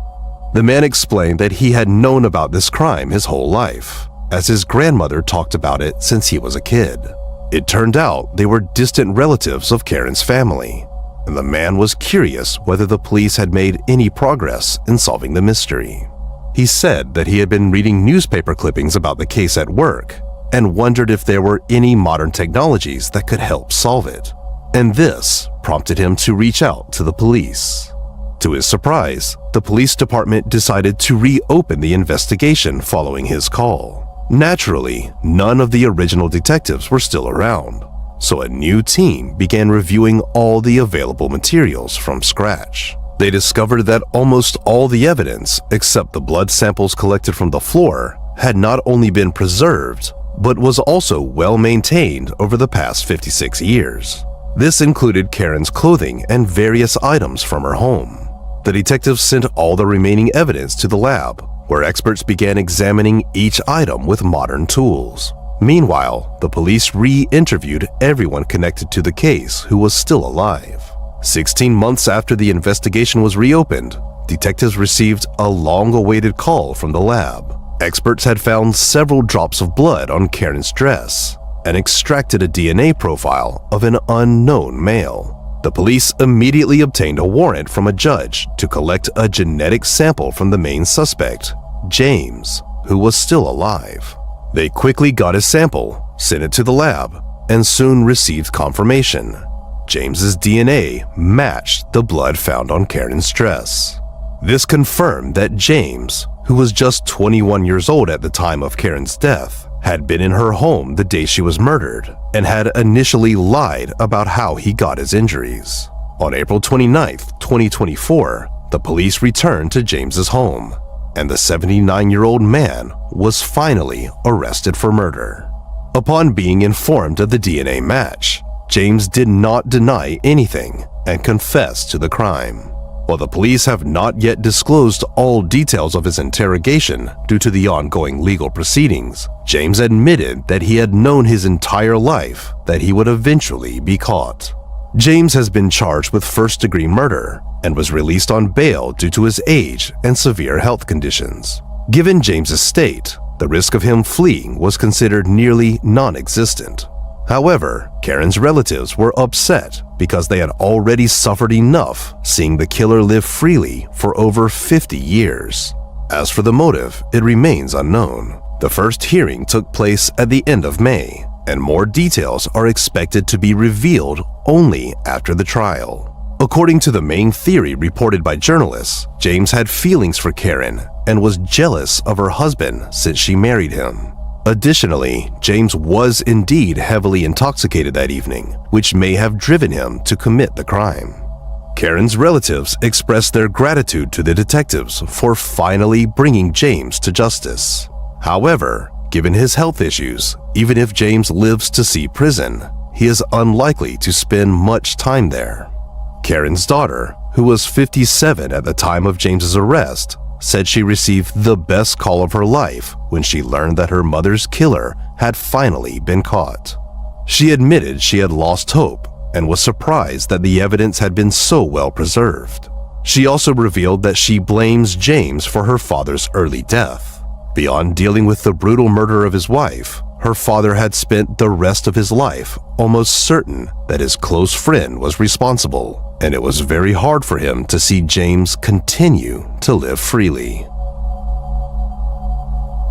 The man explained that he had known about this crime his whole life, as his grandmother talked about it since he was a kid. It turned out they were distant relatives of Karen's family, and the man was curious whether the police had made any progress in solving the mystery. He said that he had been reading newspaper clippings about the case at work and wondered if there were any modern technologies that could help solve it. And this prompted him to reach out to the police. To his surprise, the police department decided to reopen the investigation following his call. Naturally, none of the original detectives were still around, so a new team began reviewing all the available materials from scratch. They discovered that almost all the evidence, except the blood samples collected from the floor, had not only been preserved, but was also well maintained over the past 56 years. This included Karen's clothing and various items from her home. The detectives sent all the remaining evidence to the lab, where experts began examining each item with modern tools. Meanwhile, the police re-interviewed everyone connected to the case who was still alive. 16 months after the investigation was reopened, detectives received a long-awaited call from the lab. Experts had found several drops of blood on Karen's dress and extracted a DNA profile of an unknown male. The police immediately obtained a warrant from a judge to collect a genetic sample from the main suspect, James, who was still alive. They quickly got his sample, sent it to the lab, and soon received confirmation. James's DNA matched the blood found on Karen's dress. This confirmed that James, who was just 21 years old at the time of Karen's death, had been in her home the day she was murdered and had initially lied about how he got his injuries. On April 29, 2024, the police returned to James's home, and the 79-year-old man was finally arrested for murder. Upon being informed of the DNA match, James did not deny anything and confessed to the crime. While the police have not yet disclosed all details of his interrogation due to the ongoing legal proceedings, James admitted that he had known his entire life that he would eventually be caught. James has been charged with first-degree murder and was released on bail due to his age and severe health conditions. Given James's state, the risk of him fleeing was considered nearly non-existent. However, Karen's relatives were upset because they had already suffered enough seeing the killer live freely for over 50 years. As for the motive, it remains unknown. The first hearing took place at the end of May, and more details are expected to be revealed only after the trial. According to the main theory reported by journalists, James had feelings for Karen and was jealous of her husband since she married him. Additionally, James was indeed heavily intoxicated that evening, which may have driven him to commit the crime. Karen's relatives expressed their gratitude to the detectives for finally bringing James to justice. However, given his health issues, even if James lives to see prison, he is unlikely to spend much time there. Karen's daughter, who was 57 at the time of James's arrest, said she received the best call of her life when she learned that her mother's killer had finally been caught. She admitted she had lost hope and was surprised that the evidence had been so well preserved. She also revealed that she blames James for her father's early death. Beyond dealing with the brutal murder of his wife, her father had spent the rest of his life almost certain that his close friend was responsible, and it was very hard for him to see James continue to live freely.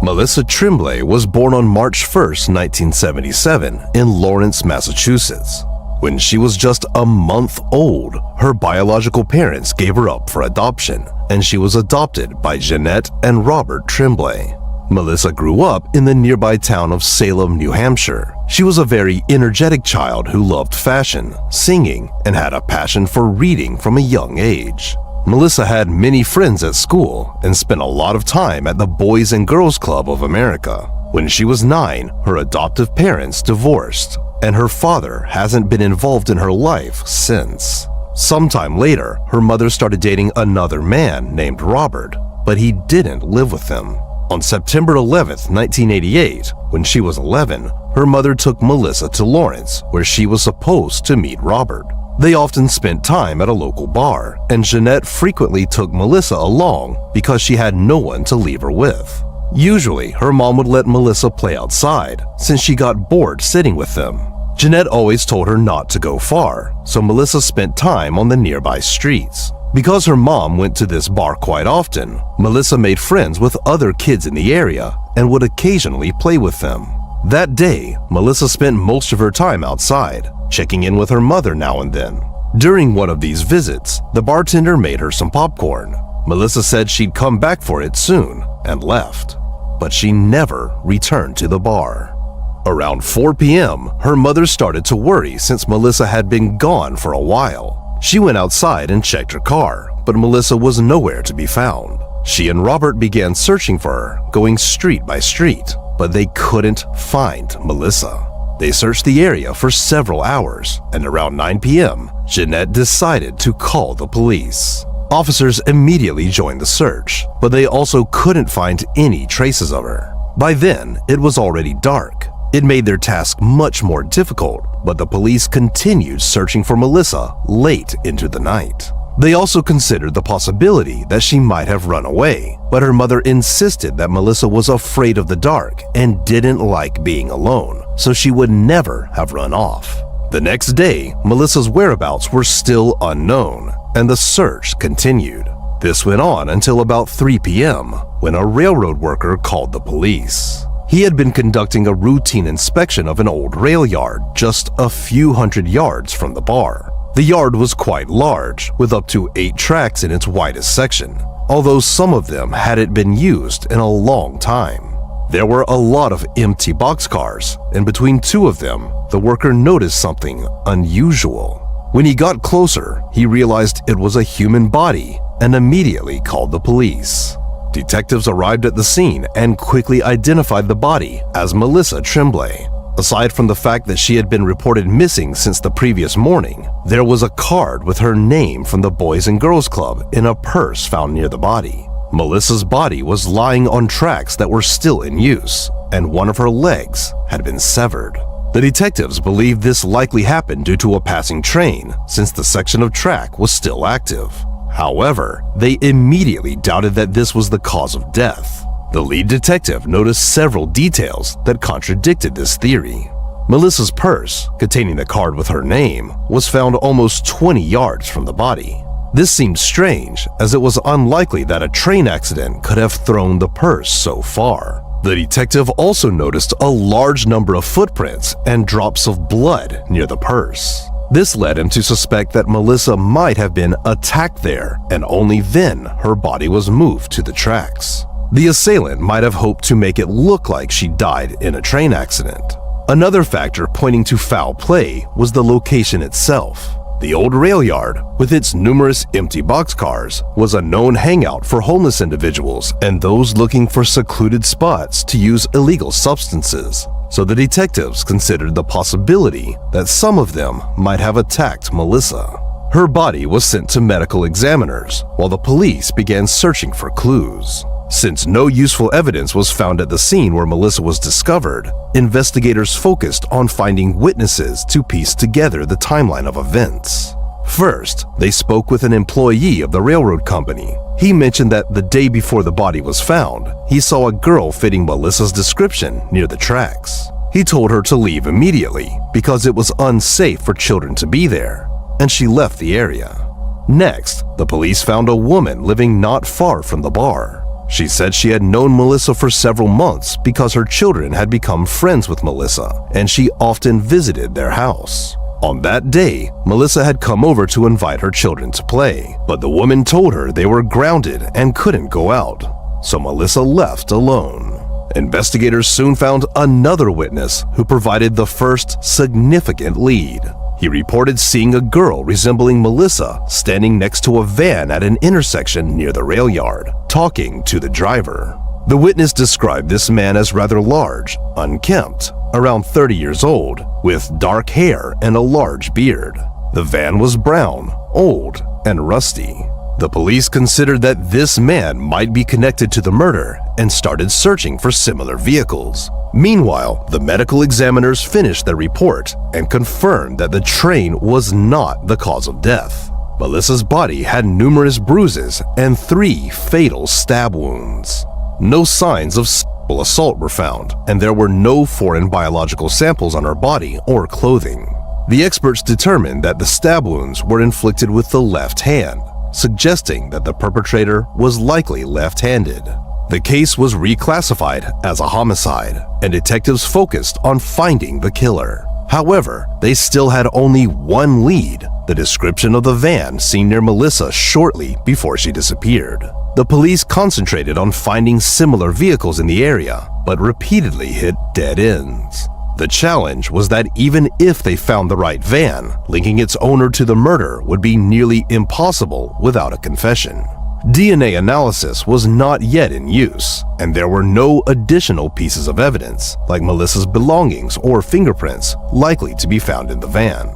Melissa Tremblay was born on March 1, 1977, in Lawrence, Massachusetts. When she was just a month old, her biological parents gave her up for adoption, and she was adopted by Jeanette and Robert Tremblay. Melissa grew up in the nearby town of Salem, New Hampshire. She was a very energetic child who loved fashion, singing, and had a passion for reading from a young age. Melissa had many friends at school and spent a lot of time at the Boys and Girls Club of America. When she was 9, her adoptive parents divorced, and her father hasn't been involved in her life since. Sometime later, her mother started dating another man named Robert, but he didn't live with them. On September 11, 1988, when she was 11, her mother took Melissa to Lawrence, where she was supposed to meet Robert. They often spent time at a local bar, and Jeanette frequently took Melissa along because she had no one to leave her with. Usually, her mom would let Melissa play outside since she got bored sitting with them. Jeanette always told her not to go far, so Melissa spent time on the nearby streets. Because her mom went to this bar quite often, Melissa made friends with other kids in the area and would occasionally play with them. That day, Melissa spent most of her time outside, checking in with her mother now and then. During one of these visits, the bartender made her some popcorn. Melissa said she'd come back for it soon and left, but she never returned to the bar. Around 4 p.m., her mother started to worry since Melissa had been gone for a while. She went outside and checked her car, but Melissa was nowhere to be found. She and Robert began searching for her, going street by street, but they couldn't find Melissa. They searched the area for several hours, and around 9 p.m., Jeanette decided to call the police. Officers immediately joined the search, but they also couldn't find any traces of her. By then, it was already dark. It made their task much more difficult, but the police continued searching for Melissa late into the night. They also considered the possibility that she might have run away, but her mother insisted that Melissa was afraid of the dark and didn't like being alone, so she would never have run off. The next day, Melissa's whereabouts were still unknown, and the search continued. This went on until about 3 p.m., when a railroad worker called the police. He had been conducting a routine inspection of an old rail yard just a few hundred yards from the bar. The yard was quite large, with up to 8 tracks in its widest section, although some of them hadn't been used in a long time. There were a lot of empty boxcars, and between 2 of them, the worker noticed something unusual. When he got closer, he realized it was a human body and immediately called the police. Detectives arrived at the scene and quickly identified the body as Melissa Tremblay. Aside from the fact that she had been reported missing since the previous morning, there was a card with her name from the Boys and Girls Club in a purse found near the body. Melissa's body was lying on tracks that were still in use, and one of her legs had been severed. The detectives believed this likely happened due to a passing train, since the section of track was still active. However, they immediately doubted that this was the cause of death. The lead detective noticed several details that contradicted this theory. Melissa's purse, containing the card with her name, was found almost 20 yards from the body. This seemed strange, as it was unlikely that a train accident could have thrown the purse so far. The detective also noticed a large number of footprints and drops of blood near the purse. This led him to suspect that Melissa might have been attacked there, and only then her body was moved to the tracks. The assailant might have hoped to make it look like she died in a train accident. Another factor pointing to foul play was the location itself. The old rail yard, with its numerous empty boxcars, was a known hangout for homeless individuals and those looking for secluded spots to use illegal substances. So the detectives considered the possibility that some of them might have attacked Melissa. Her body was sent to medical examiners, while the police began searching for clues. Since no useful evidence was found at the scene where Melissa was discovered, investigators focused on finding witnesses to piece together the timeline of events. First, they spoke with an employee of the railroad company. He mentioned that the day before the body was found, he saw a girl fitting Melissa's description near the tracks. He told her to leave immediately because it was unsafe for children to be there, and she left the area. Next, the police found a woman living not far from the bar. She said she had known Melissa for several months because her children had become friends with Melissa, and she often visited their house. On that day, Melissa had come over to invite her children to play, but the woman told her they were grounded and couldn't go out, so Melissa left alone. Investigators soon found another witness who provided the first significant lead. He reported seeing a girl resembling Melissa standing next to a van at an intersection near the rail yard, talking to the driver. The witness described this man as rather large, unkempt, around 30 years old, with dark hair and a large beard. The van was brown, old, and rusty. The police considered that this man might be connected to the murder and started searching for similar vehicles. Meanwhile, the medical examiners finished their report and confirmed that the train was not the cause of death. Melissa's body had numerous bruises and 3 fatal stab wounds. No signs of sexual assault were found, and there were no foreign biological samples on her body or clothing. The experts determined that the stab wounds were inflicted with the left hand, suggesting that the perpetrator was likely left-handed. The case was reclassified as a homicide, and detectives focused on finding the killer. However, they still had only one lead: the description of the van seen near Melissa shortly before she disappeared. The police concentrated on finding similar vehicles in the area, but repeatedly hit dead ends. The challenge was that even if they found the right van, linking its owner to the murder would be nearly impossible without a confession. DNA analysis was not yet in use, and there were no additional pieces of evidence, like Melissa's belongings or fingerprints, likely to be found in the van.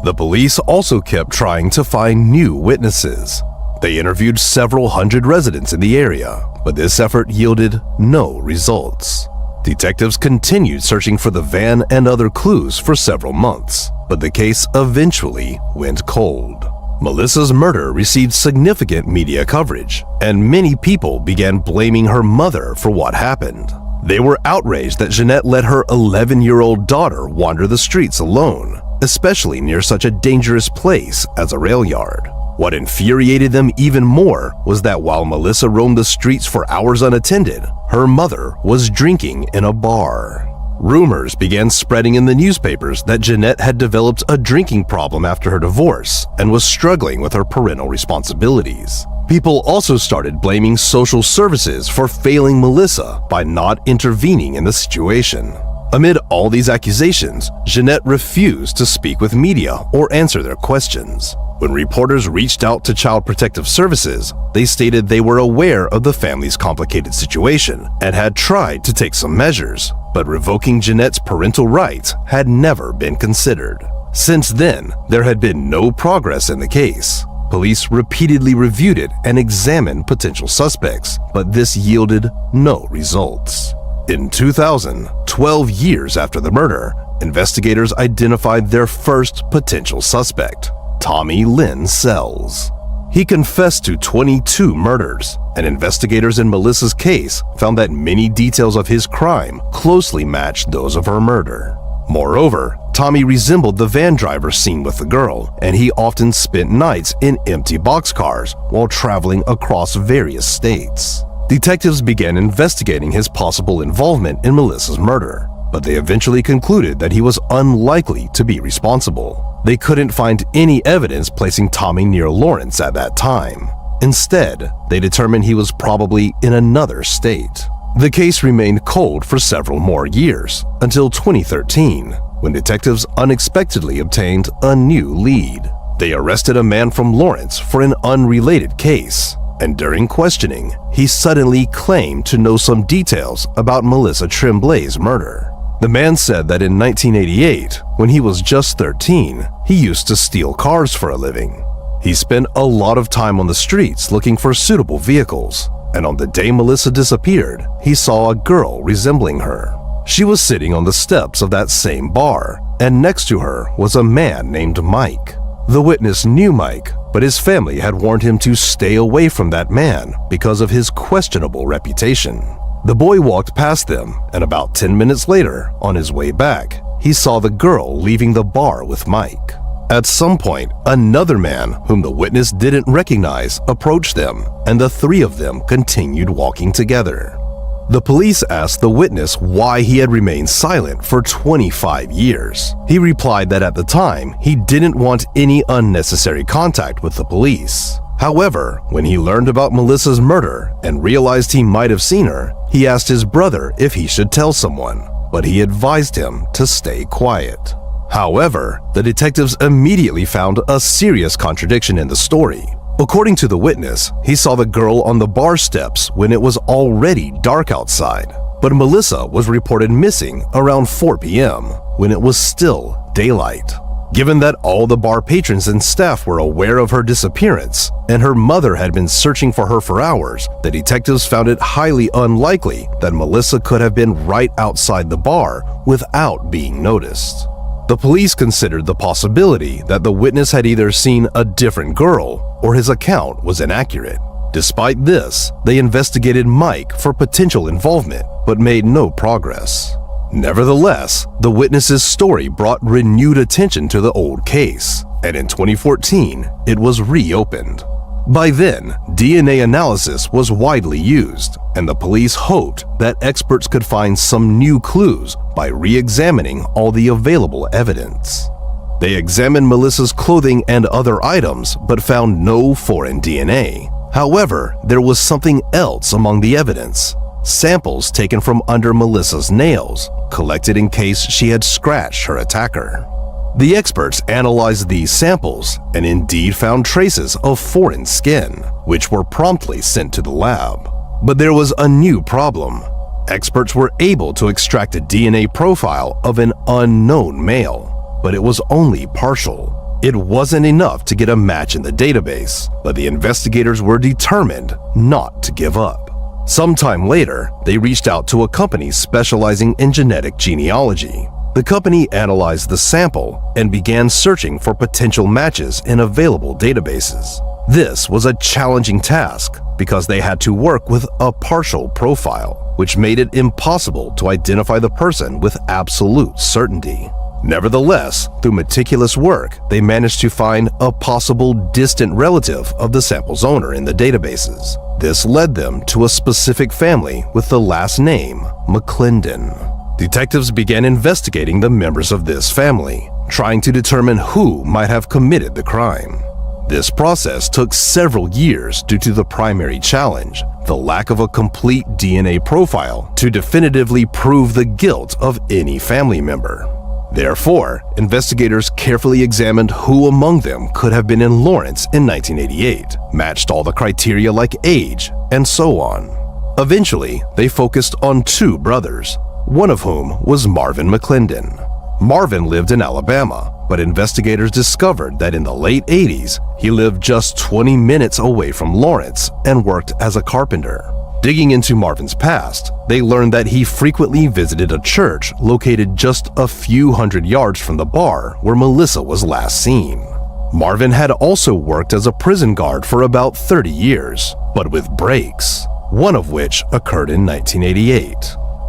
The police also kept trying to find new witnesses. They interviewed several hundred residents in the area, but this effort yielded no results. Detectives continued searching for the van and other clues for several months, but the case eventually went cold. Melissa's murder received significant media coverage, and many people began blaming her mother for what happened. They were outraged that Jeanette let her 11-year-old daughter wander the streets alone, especially near such a dangerous place as a rail yard. What infuriated them even more was that while Melissa roamed the streets for hours unattended, her mother was drinking in a bar. Rumors began spreading in the newspapers that Jeanette had developed a drinking problem after her divorce and was struggling with her parental responsibilities. People also started blaming social services for failing Melissa by not intervening in the situation. Amid all these accusations, Jeanette refused to speak with media or answer their questions. When reporters reached out to Child Protective Services, they stated they were aware of the family's complicated situation and had tried to take some measures, but revoking Jeanette's parental rights had never been considered. Since then, there had been no progress in the case. Police repeatedly reviewed it and examined potential suspects, but this yielded no results. In 2000, 12 years after the murder, investigators identified their first potential suspect: Tommy Lynn Sells. He confessed to 22 murders, and investigators in Melissa's case found that many details of his crime closely matched those of her murder. Moreover, Tommy resembled the van driver seen with the girl, and he often spent nights in empty boxcars while traveling across various states. Detectives began investigating his possible involvement in Melissa's murder, but they eventually concluded that he was unlikely to be responsible. They couldn't find any evidence placing Tommy near Lawrence at that time. Instead, they determined he was probably in another state. The case remained cold for several more years, until 2013, when detectives unexpectedly obtained a new lead. They arrested a man from Lawrence for an unrelated case, and during questioning, he suddenly claimed to know some details about Melissa Tremblay's murder. The man said that in 1988, when he was just 13, he used to steal cars for a living. He spent a lot of time on the streets looking for suitable vehicles, and on the day Melissa disappeared, he saw a girl resembling her. She was sitting on the steps of that same bar, and next to her was a man named Mike. The witness knew Mike, but his family had warned him to stay away from that man because of his questionable reputation. The boy walked past them, and about 10 minutes later, on his way back, he saw the girl leaving the bar with Mike. At some point, another man whom the witness didn't recognize approached them, and the three of them continued walking together. The police asked the witness why he had remained silent for 25 years. He replied that at the time, he didn't want any unnecessary contact with the police. However, when he learned about Melissa's murder and realized he might have seen her, he asked his brother if he should tell someone, but he advised him to stay quiet. However, the detectives immediately found a serious contradiction in the story. According to the witness, he saw the girl on the bar steps when it was already dark outside, but Melissa was reported missing around 4 p.m. when it was still daylight. Given that all the bar patrons and staff were aware of her disappearance, and her mother had been searching for her for hours, the detectives found it highly unlikely that Melissa could have been right outside the bar without being noticed. The police considered the possibility that the witness had either seen a different girl or his account was inaccurate. Despite this, they investigated Mike for potential involvement but made no progress. Nevertheless, the witness's story brought renewed attention to the old case, and in 2014, it was reopened. By then, DNA analysis was widely used, and the police hoped that experts could find some new clues by re-examining all the available evidence. They examined Melissa's clothing and other items but found no foreign DNA. However, there was something else among the evidence: samples taken from under Melissa's nails, collected in case she had scratched her attacker. The experts analyzed these samples and indeed found traces of foreign skin, which were promptly sent to the lab. But there was a new problem. Experts were able to extract a DNA profile of an unknown male, but it was only partial. It wasn't enough to get a match in the database, but the investigators were determined not to give up. Sometime later, they reached out to a company specializing in genetic genealogy. The company analyzed the sample and began searching for potential matches in available databases. This was a challenging task because they had to work with a partial profile, which made it impossible to identify the person with absolute certainty. Nevertheless, through meticulous work, they managed to find a possible distant relative of the sample's owner in the databases. This led them to a specific family with the last name McClendon. Detectives began investigating the members of this family, trying to determine who might have committed the crime. This process took several years due to the primary challenge, the lack of a complete DNA profile to definitively prove the guilt of any family member. Therefore, investigators carefully examined who among them could have been in Lawrence in 1988, matched all the criteria like age, and so on. Eventually, they focused on two brothers, one of whom was Marvin McClendon. Marvin lived in Alabama, but investigators discovered that in the late 80s, he lived just 20 minutes away from Lawrence and worked as a carpenter. Digging into Marvin's past, they learned that he frequently visited a church located just a few hundred yards from the bar where Melissa was last seen. Marvin had also worked as a prison guard for about 30 years, but with breaks, one of which occurred in 1988.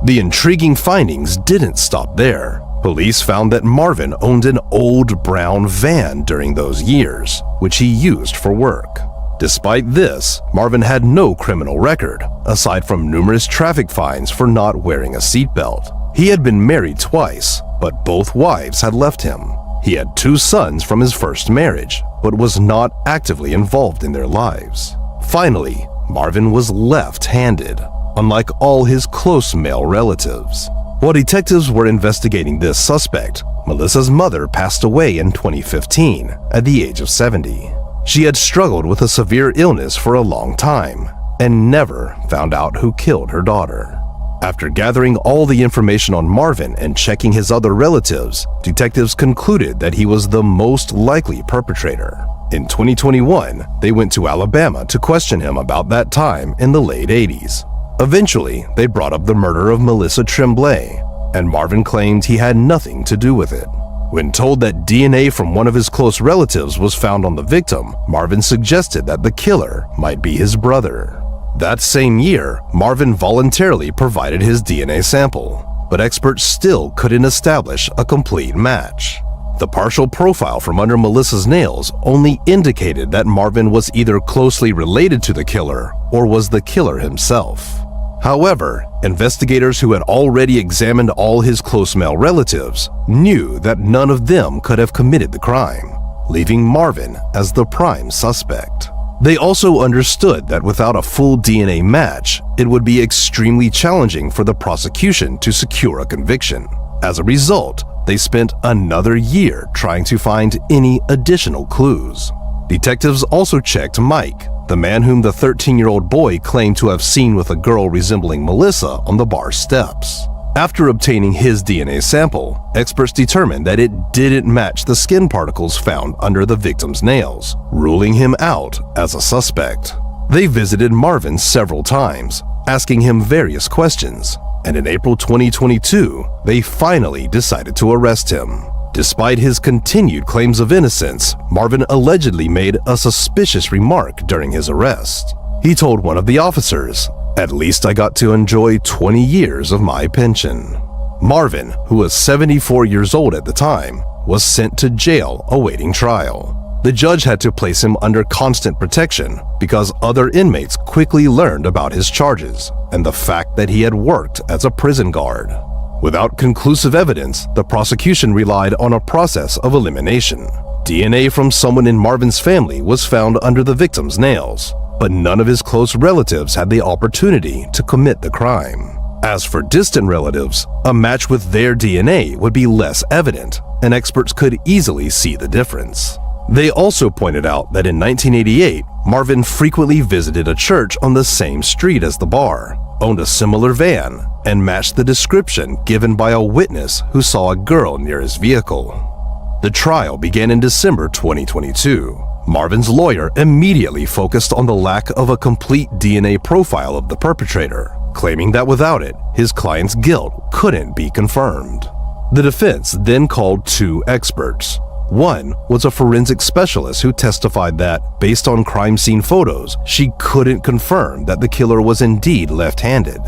The intriguing findings didn't stop there. Police found that Marvin owned an old brown van during those years, which he used for work. Despite this, Marvin had no criminal record, aside from numerous traffic fines for not wearing a seatbelt. He had been married twice, but both wives had left him. He had 2 sons from his first marriage, but was not actively involved in their lives. Finally, Marvin was left-handed, unlike all his close male relatives. While detectives were investigating this suspect, Melissa's mother passed away in 2015 at the age of 70. She had struggled with a severe illness for a long time and never found out who killed her daughter. After gathering all the information on Marvin and checking his other relatives, detectives concluded that he was the most likely perpetrator. In 2021, they went to Alabama to question him about that time in the late 80s. Eventually, they brought up the murder of Melissa Tremblay, and Marvin claimed he had nothing to do with it. When told that DNA from one of his close relatives was found on the victim, Marvin suggested that the killer might be his brother. That same year, Marvin voluntarily provided his DNA sample, but experts still couldn't establish a complete match. The partial profile from under Melissa's nails only indicated that Marvin was either closely related to the killer or was the killer himself. However, investigators who had already examined all his close male relatives knew that none of them could have committed the crime, leaving Marvin as the prime suspect. They also understood that without a full DNA match, it would be extremely challenging for the prosecution to secure a conviction. As a result, they spent another year trying to find any additional clues. Detectives also checked Mike, the man whom the 13-year-old boy claimed to have seen with a girl resembling Melissa on the bar steps. After obtaining his DNA sample, experts determined that it didn't match the skin particles found under the victim's nails, ruling him out as a suspect. They visited Marvin several times, asking him various questions, and in April 2022, they finally decided to arrest him. Despite his continued claims of innocence, Marvin allegedly made a suspicious remark during his arrest. He told one of the officers, "At least I got to enjoy 20 years of my pension." Marvin, who was 74 years old at the time, was sent to jail awaiting trial. The judge had to place him under constant protection because other inmates quickly learned about his charges and the fact that he had worked as a prison guard. Without conclusive evidence, the prosecution relied on a process of elimination. DNA from someone in Marvin's family was found under the victim's nails, but none of his close relatives had the opportunity to commit the crime. As for distant relatives, a match with their DNA would be less evident, and experts could easily see the difference. They also pointed out that in 1988, Marvin frequently visited a church on the same street as the bar, owned a similar van, and matched the description given by a witness who saw a girl near his vehicle. The trial began in December 2022. Marvin's lawyer immediately focused on the lack of a complete DNA profile of the perpetrator, claiming that without it, his client's guilt couldn't be confirmed. The defense then called two experts. One was a forensic specialist who testified that, based on crime scene photos, she couldn't confirm that the killer was indeed left-handed.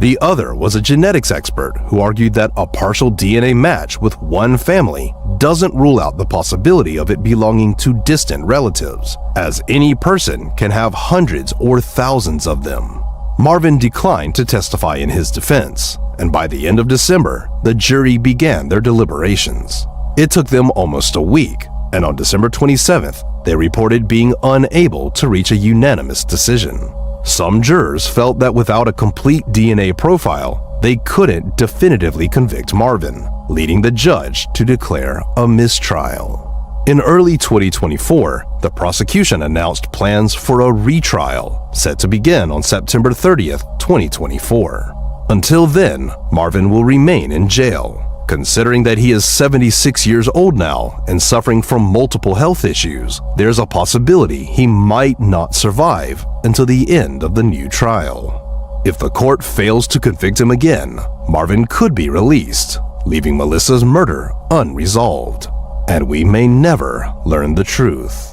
The other was a genetics expert who argued that a partial DNA match with one family doesn't rule out the possibility of it belonging to distant relatives, as any person can have hundreds or thousands of them. Marvin declined to testify in his defense, and by the end of December, the jury began their deliberations. It took them almost a week, and on December 27th, they reported being unable to reach a unanimous decision. Some jurors felt that without a complete DNA profile, they couldn't definitively convict Marvin, leading the judge to declare a mistrial. In early 2024, the prosecution announced plans for a retrial, set to begin on September 30th, 2024. Until then, Marvin will remain in jail. Considering that he is 76 years old now and suffering from multiple health issues, there's a possibility he might not survive until the end of the new trial. If the court fails to convict him again, Marvin could be released, leaving Melissa's murder unresolved, and we may never learn the truth.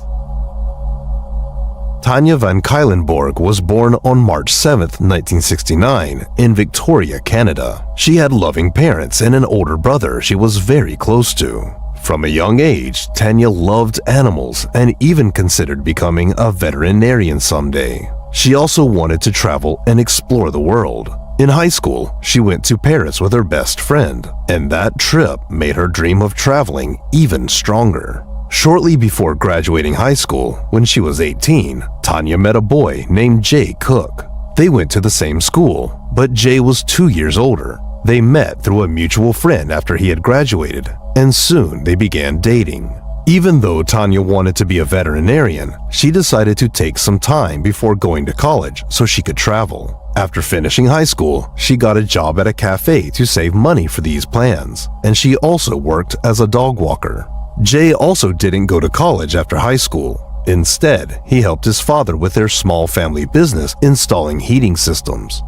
Tanya van Cuylenborg was born on March 7, 1969, in Victoria, Canada. She had loving parents and an older brother she was very close to. From a young age, Tanya loved animals and even considered becoming a veterinarian someday. She also wanted to travel and explore the world. In high school, she went to Paris with her best friend, and that trip made her dream of traveling even stronger. Shortly before graduating high school, when she was 18, Tanya met a boy named Jay Cook. They went to the same school, but Jay was 2 years older. They met through a mutual friend after he had graduated, and soon they began dating. Even though Tanya wanted to be a veterinarian, she decided to take some time before going to college so she could travel. After finishing high school, she got a job at a cafe to save money for these plans, and she also worked as a dog walker. Jay also didn't go to college after high school. Instead, he helped his father with their small family business installing heating systems.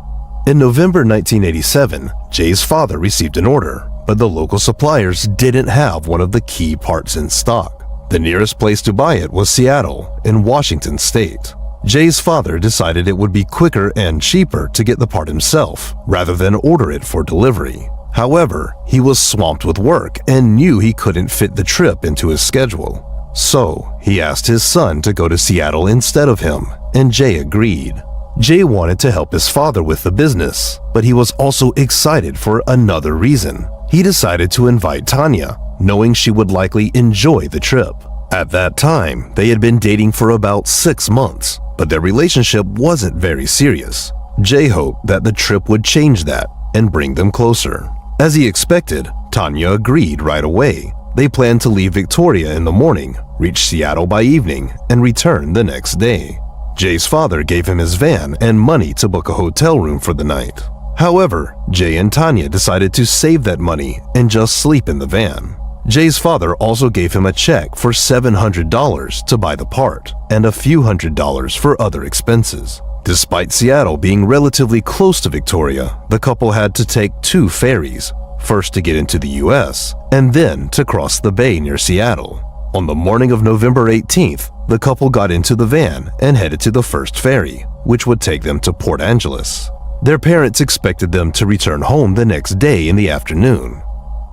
In November 1987, Jay's father received an order, but the local suppliers didn't have one of the key parts in stock. The nearest place to buy it was Seattle, in Washington state. Jay's father decided it would be quicker and cheaper to get the part himself, rather than order it for delivery. However, he was swamped with work and knew he couldn't fit the trip into his schedule. So, he asked his son to go to Seattle instead of him, and Jay agreed. Jay wanted to help his father with the business, but he was also excited for another reason. He decided to invite Tanya, knowing she would likely enjoy the trip. At that time, they had been dating for about 6 months, but their relationship wasn't very serious. Jay hoped that the trip would change that and bring them closer. As he expected, Tanya agreed right away. They planned to leave Victoria in the morning, reach Seattle by evening, and return the next day. Jay's father gave him his van and money to book a hotel room for the night. However, Jay and Tanya decided to save that money and just sleep in the van. Jay's father also gave him a check for $700 to buy the part and a few $100s for other expenses. Despite Seattle being relatively close to Victoria, the couple had to take 2 ferries, first to get into the US and then to cross the bay near Seattle. On the morning of November 18th, the couple got into the van and headed to the first ferry, which would take them to Port Angeles. Their parents expected them to return home the next day in the afternoon,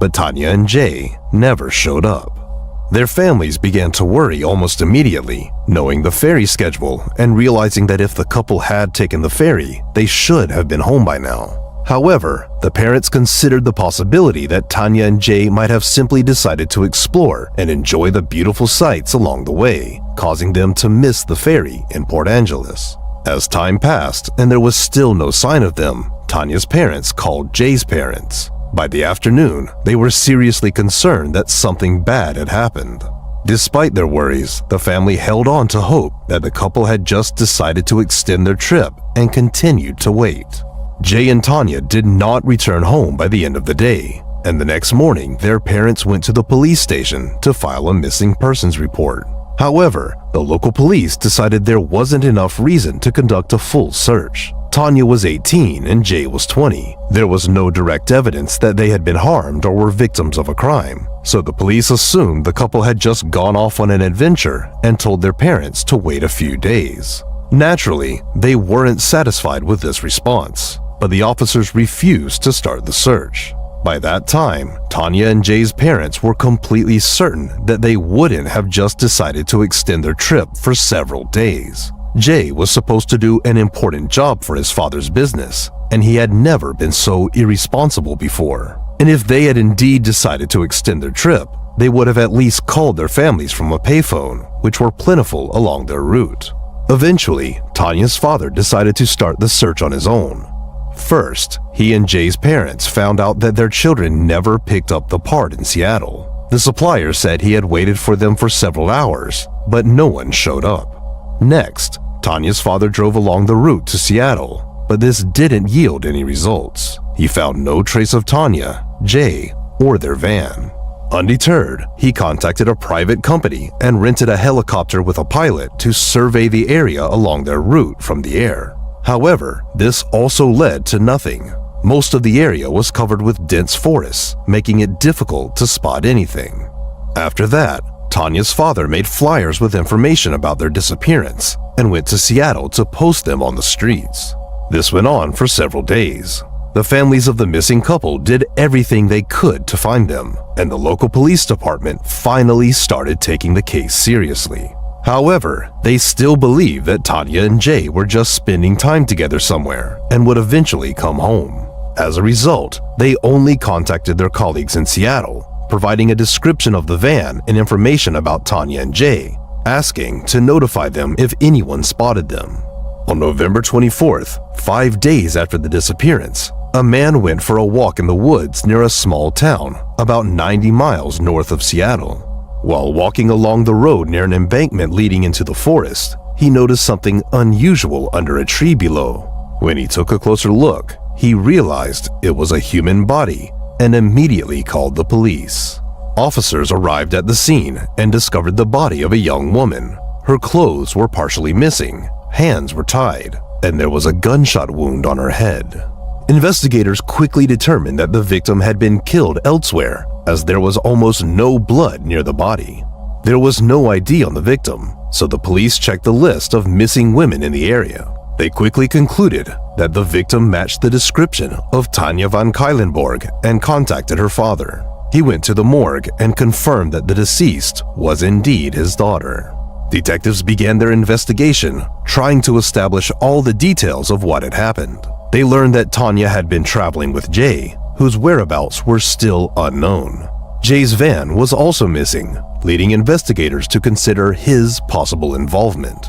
but Tanya and Jay never showed up. Their families began to worry almost immediately, knowing the ferry schedule and realizing that if the couple had taken the ferry, they should have been home by now. However, the parents considered the possibility that Tanya and Jay might have simply decided to explore and enjoy the beautiful sights along the way, causing them to miss the ferry in Port Angeles. As time passed and there was still no sign of them, Tanya's parents called Jay's parents. By the afternoon, they were seriously concerned that something bad had happened. Despite their worries, the family held on to hope that the couple had just decided to extend their trip and continued to wait. Jay and Tanya did not return home by the end of the day, and the next morning their parents went to the police station to file a missing persons report. However, the local police decided there wasn't enough reason to conduct a full search. Tanya was 18 and Jay was 20. There was no direct evidence that they had been harmed or were victims of a crime, so the police assumed the couple had just gone off on an adventure and told their parents to wait a few days. Naturally, they weren't satisfied with this response, but the officers refused to start the search. By that time, Tanya and Jay's parents were completely certain that they wouldn't have just decided to extend their trip for several days. Jay was supposed to do an important job for his father's business, and he had never been so irresponsible before. And if they had indeed decided to extend their trip, they would have at least called their families from a payphone, which were plentiful along their route. Eventually, Tanya's father decided to start the search on his own. First, he and Jay's parents found out that their children never picked up the part in Seattle. The supplier said he had waited for them for several hours, but no one showed up. Next, Tanya's father drove along the route to Seattle, but this didn't yield any results. He found no trace of Tanya, Jay, or their van. Undeterred, he contacted a private company and rented a helicopter with a pilot to survey the area along their route from the air. However, this also led to nothing. Most of the area was covered with dense forests, making it difficult to spot anything. After that, Tanya's father made flyers with information about their disappearance and went to Seattle to post them on the streets. This went on for several days. The families of the missing couple did everything they could to find them, and the local police department finally started taking the case seriously. However, they still believed that Tanya and Jay were just spending time together somewhere and would eventually come home. As a result, they only contacted their colleagues in Seattle, providing a description of the van and information about Tanya and Jay, asking to notify them if anyone spotted them. On November 24th, 5 days after the disappearance, a man went for a walk in the woods near a small town about 90 miles north of Seattle. While walking along the road near an embankment leading into the forest, he noticed something unusual under a tree below. When he took a closer look, he realized it was a human body and immediately called the police. Officers arrived at the scene and discovered the body of a young woman, Her clothes were partially missing, hands were tied, and there was a gunshot wound on her head. Investigators quickly determined that the victim had been killed elsewhere, as there was almost no blood near the body. There was no ID on the victim, so the police checked the list of missing women in the area. They quickly concluded that the victim matched the description of Tanya van Kuylenborg and contacted her father. He went to the morgue and confirmed that the deceased was indeed his daughter. Detectives began their investigation, trying to establish all the details of what had happened. They learned that Tanya had been traveling with Jay, whose whereabouts were still unknown. Jay's van was also missing, leading investigators to consider his possible involvement.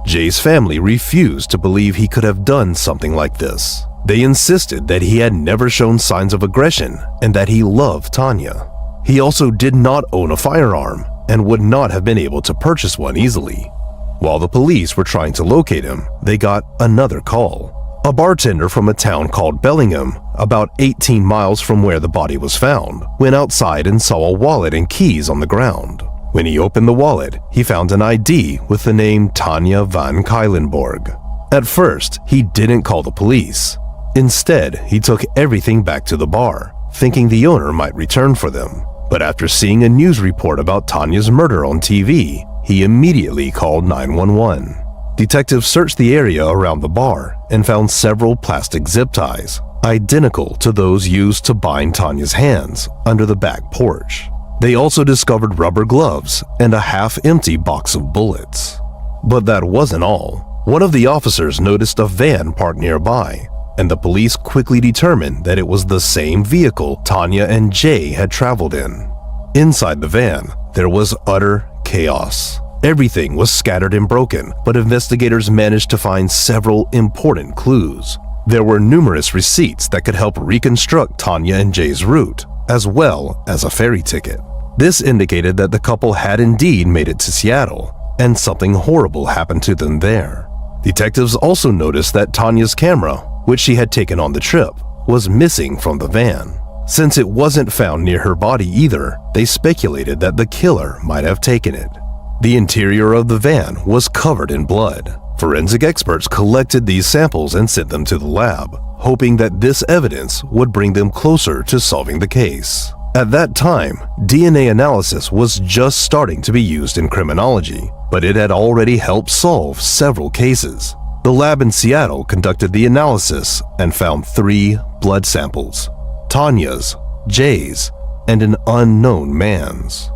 Jay's family refused to believe he could have done something like this. They insisted that he had never shown signs of aggression and that he loved Tanya. He also did not own a firearm and would not have been able to purchase one easily. While the police were trying to locate him, they got another call. A bartender from a town called Bellingham, about 18 miles from where the body was found, went outside and saw a wallet and keys on the ground. When he opened the wallet, he found an ID with the name Tanya van Kuylenborg. At first, he didn't call the police. Instead, he took everything back to the bar, thinking the owner might return for them. But after seeing a news report about Tanya's murder on TV, he immediately called 911. Detectives searched the area around the bar and found several plastic zip ties, identical to those used to bind Tanya's hands, under the back porch. They also discovered rubber gloves and a half-empty box of bullets. But that wasn't all. One of the officers noticed a van parked nearby, and the police quickly determined that it was the same vehicle Tanya and Jay had traveled in. Inside the van, there was utter chaos. Everything was scattered and broken, but investigators managed to find several important clues. There were numerous receipts that could help reconstruct Tanya and Jay's route, as well as a ferry ticket. This indicated that the couple had indeed made it to Seattle, and something horrible happened to them there. Detectives also noticed that Tanya's camera, which she had taken on the trip, was missing from the van. Since it wasn't found near her body either, they speculated that the killer might have taken it. The interior of the van was covered in blood. Forensic experts collected these samples and sent them to the lab, hoping that this evidence would bring them closer to solving the case. At that time, DNA analysis was just starting to be used in criminology, but it had already helped solve several cases. The lab in Seattle conducted the analysis and found 3 blood samples: Tanya's, Jay's, and an unknown man's.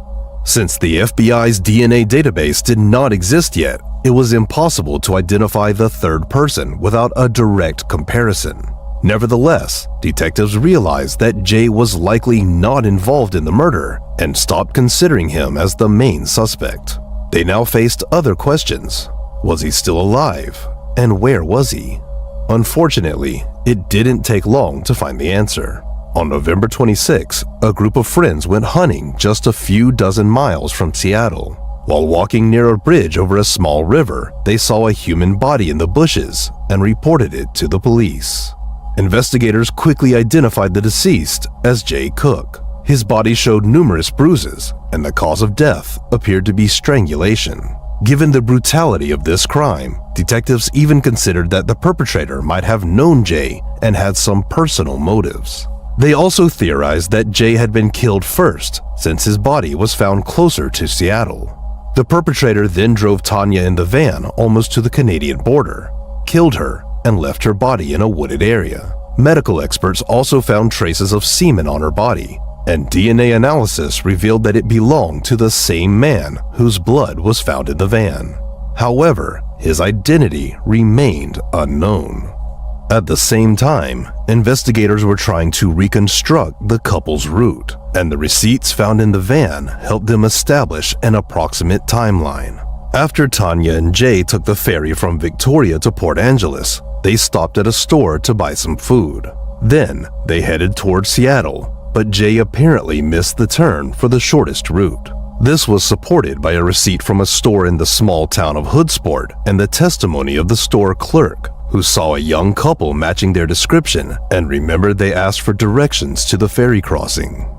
Since the FBI's DNA database did not exist yet, it was impossible to identify the third person without a direct comparison. Nevertheless, detectives realized that Jay was likely not involved in the murder and stopped considering him as the main suspect. They now faced other questions. Was he still alive? And where was he? Unfortunately, it didn't take long to find the answer. On November 26, a group of friends went hunting just a few dozen miles from Seattle. While walking near a bridge over a small river, they saw a human body in the bushes and reported it to the police. Investigators quickly identified the deceased as Jay Cook. His body showed numerous bruises, and the cause of death appeared to be strangulation. Given the brutality of this crime, detectives even considered that the perpetrator might have known Jay and had some personal motives. They also theorized that Jay had been killed first, since his body was found closer to Seattle. The perpetrator then drove Tanya in the van almost to the Canadian border, killed her, and left her body in a wooded area. Medical experts also found traces of semen on her body, and DNA analysis revealed that it belonged to the same man whose blood was found in the van. However, his identity remained unknown. At the same time, investigators were trying to reconstruct the couple's route, and the receipts found in the van helped them establish an approximate timeline. After Tanya and Jay took the ferry from Victoria to Port Angeles, they stopped at a store to buy some food. Then, they headed toward Seattle, but Jay apparently missed the turn for the shortest route. This was supported by a receipt from a store in the small town of Hoodsport and the testimony of the store clerk, who saw a young couple matching their description and remembered they asked for directions to the ferry crossing.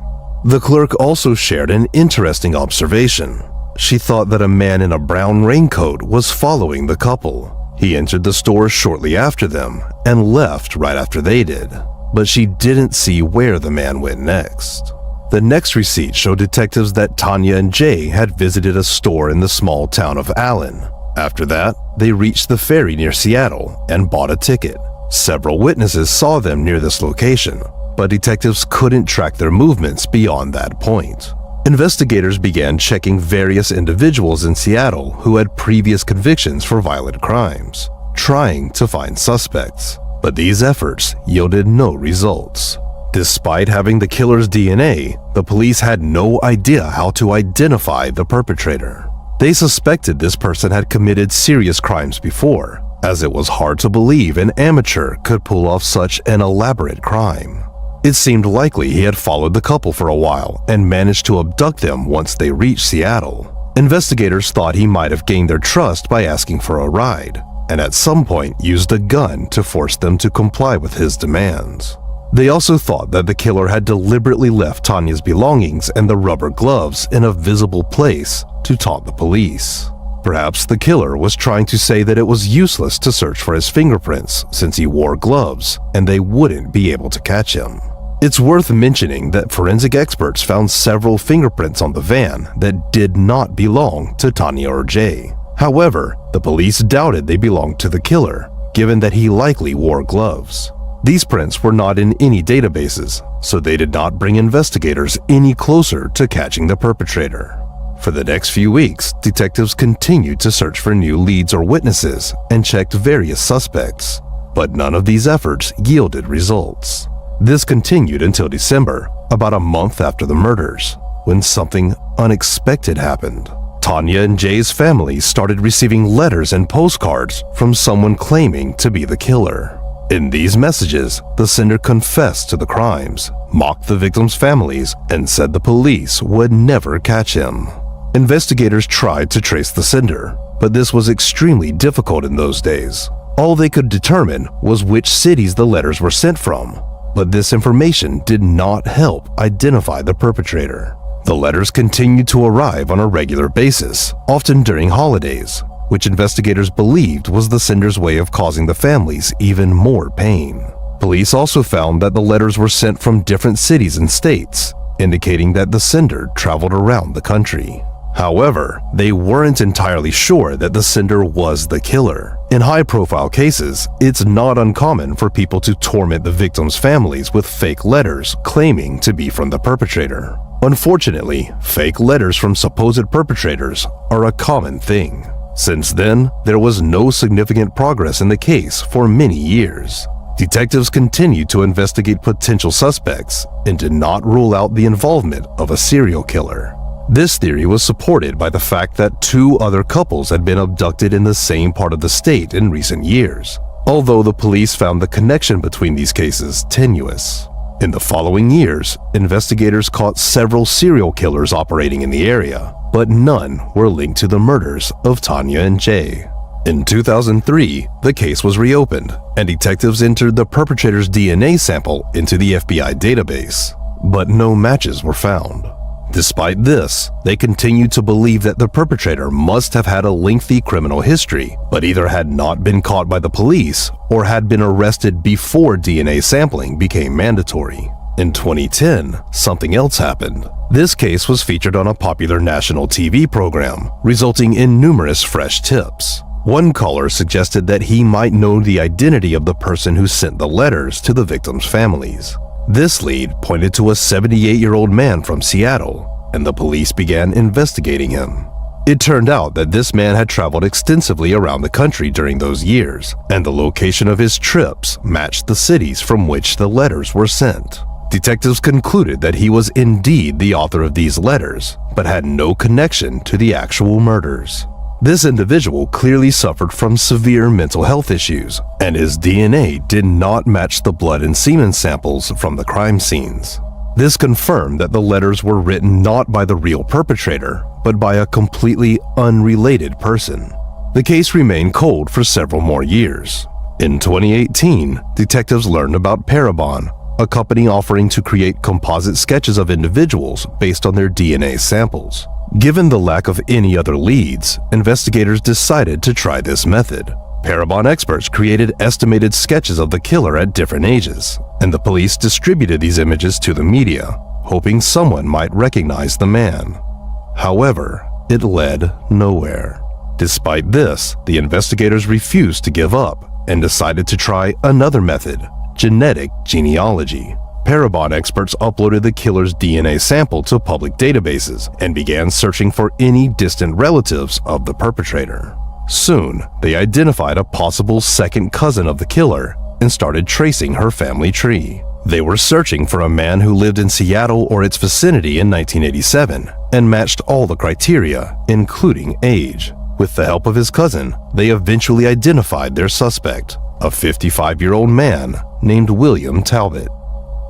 The clerk also shared an interesting observation. she thought that a man in a brown raincoat was following the couple. He entered the store shortly after them and left right after they did, but she didn't see where the man went next. The next receipt showed detectives that Tanya and Jay had visited a store in the small town of Allen. After that, they reached the ferry near Seattle and bought a ticket. Several witnesses saw them near this location, but detectives couldn't track their movements beyond that point. Investigators began checking various individuals in Seattle who had previous convictions for violent crimes, trying to find suspects, but these efforts yielded no results. Despite having the killer's DNA, the police had no idea how to identify the perpetrator. They suspected this person had committed serious crimes before, as it was hard to believe an amateur could pull off such an elaborate crime. It seemed likely he had followed the couple for a while and managed to abduct them once they reached Seattle. Investigators thought he might have gained their trust by asking for a ride, and at some point used a gun to force them to comply with his demands. They also thought that the killer had deliberately left Tanya's belongings and the rubber gloves in a visible place to taunt the police. Perhaps the killer was trying to say that it was useless to search for his fingerprints since he wore gloves and they wouldn't be able to catch him. It's worth mentioning that forensic experts found several fingerprints on the van that did not belong to Tanya or Jay. However, the police doubted they belonged to the killer, given that he likely wore gloves. These prints were not in any databases, so they did not bring investigators any closer to catching the perpetrator. For the next few weeks, detectives continued to search for new leads or witnesses and checked various suspects, but none of these efforts yielded results. This continued until December, about a month after the murders, when something unexpected happened. Tanya and Jay's families started receiving letters and postcards from someone claiming to be the killer. In these messages, the sender confessed to the crimes, mocked the victims' families, and said the police would never catch him. Investigators tried to trace the sender, but this was extremely difficult in those days. All they could determine was which cities the letters were sent from, but this information did not help identify the perpetrator. The letters continued to arrive on a regular basis, often during holidays, which investigators believed was the sender's way of causing the families even more pain. Police also found that the letters were sent from different cities and states, indicating that the sender traveled around the country. However, they weren't entirely sure that the sender was the killer. In high-profile cases, it's not uncommon for people to torment the victims' families with fake letters claiming to be from the perpetrator. Unfortunately, fake letters from supposed perpetrators are a common thing. Since then, there was no significant progress in the case for many years. Detectives continued to investigate potential suspects and did not rule out the involvement of a serial killer. This theory was supported by the fact that 2 other couples had been abducted in the same part of the state in recent years, although the police found the connection between these cases tenuous. In the following years, investigators caught several serial killers operating in the area, but none were linked to the murders of Tanya and Jay. In 2003, the case was reopened, and detectives entered the perpetrator's DNA sample into the FBI database, but no matches were found. Despite this, they continued to believe that the perpetrator must have had a lengthy criminal history, but either had not been caught by the police or had been arrested before DNA sampling became mandatory. In 2010, something else happened. This case was featured on a popular national TV program, resulting in numerous fresh tips. One caller suggested that he might know the identity of the person who sent the letters to the victims' families. This lead pointed to a 78-year-old man from Seattle, and the police began investigating him. It turned out that this man had traveled extensively around the country during those years, and the location of his trips matched the cities from which the letters were sent. Detectives concluded that he was indeed the author of these letters, but had no connection to the actual murders. This individual clearly suffered from severe mental health issues, and his DNA did not match the blood and semen samples from the crime scenes. This confirmed that the letters were written not by the real perpetrator, but by a completely unrelated person. The case remained cold for several more years. In 2018, detectives learned about Parabon, a company offering to create composite sketches of individuals based on their DNA samples. Given the lack of any other leads, investigators decided to try this method. Parabon experts created estimated sketches of the killer at different ages, and the police distributed these images to the media, hoping someone might recognize the man. However, it led nowhere. Despite this, the investigators refused to give up and decided to try another method, genetic genealogy. Parabon experts uploaded the killer's DNA sample to public databases and began searching for any distant relatives of the perpetrator. Soon, they identified a possible second cousin of the killer and started tracing her family tree. They were searching for a man who lived in Seattle or its vicinity in 1987 and matched all the criteria, including age. With the help of his cousin, they eventually identified their suspect, a 55-year-old man named William Talbot.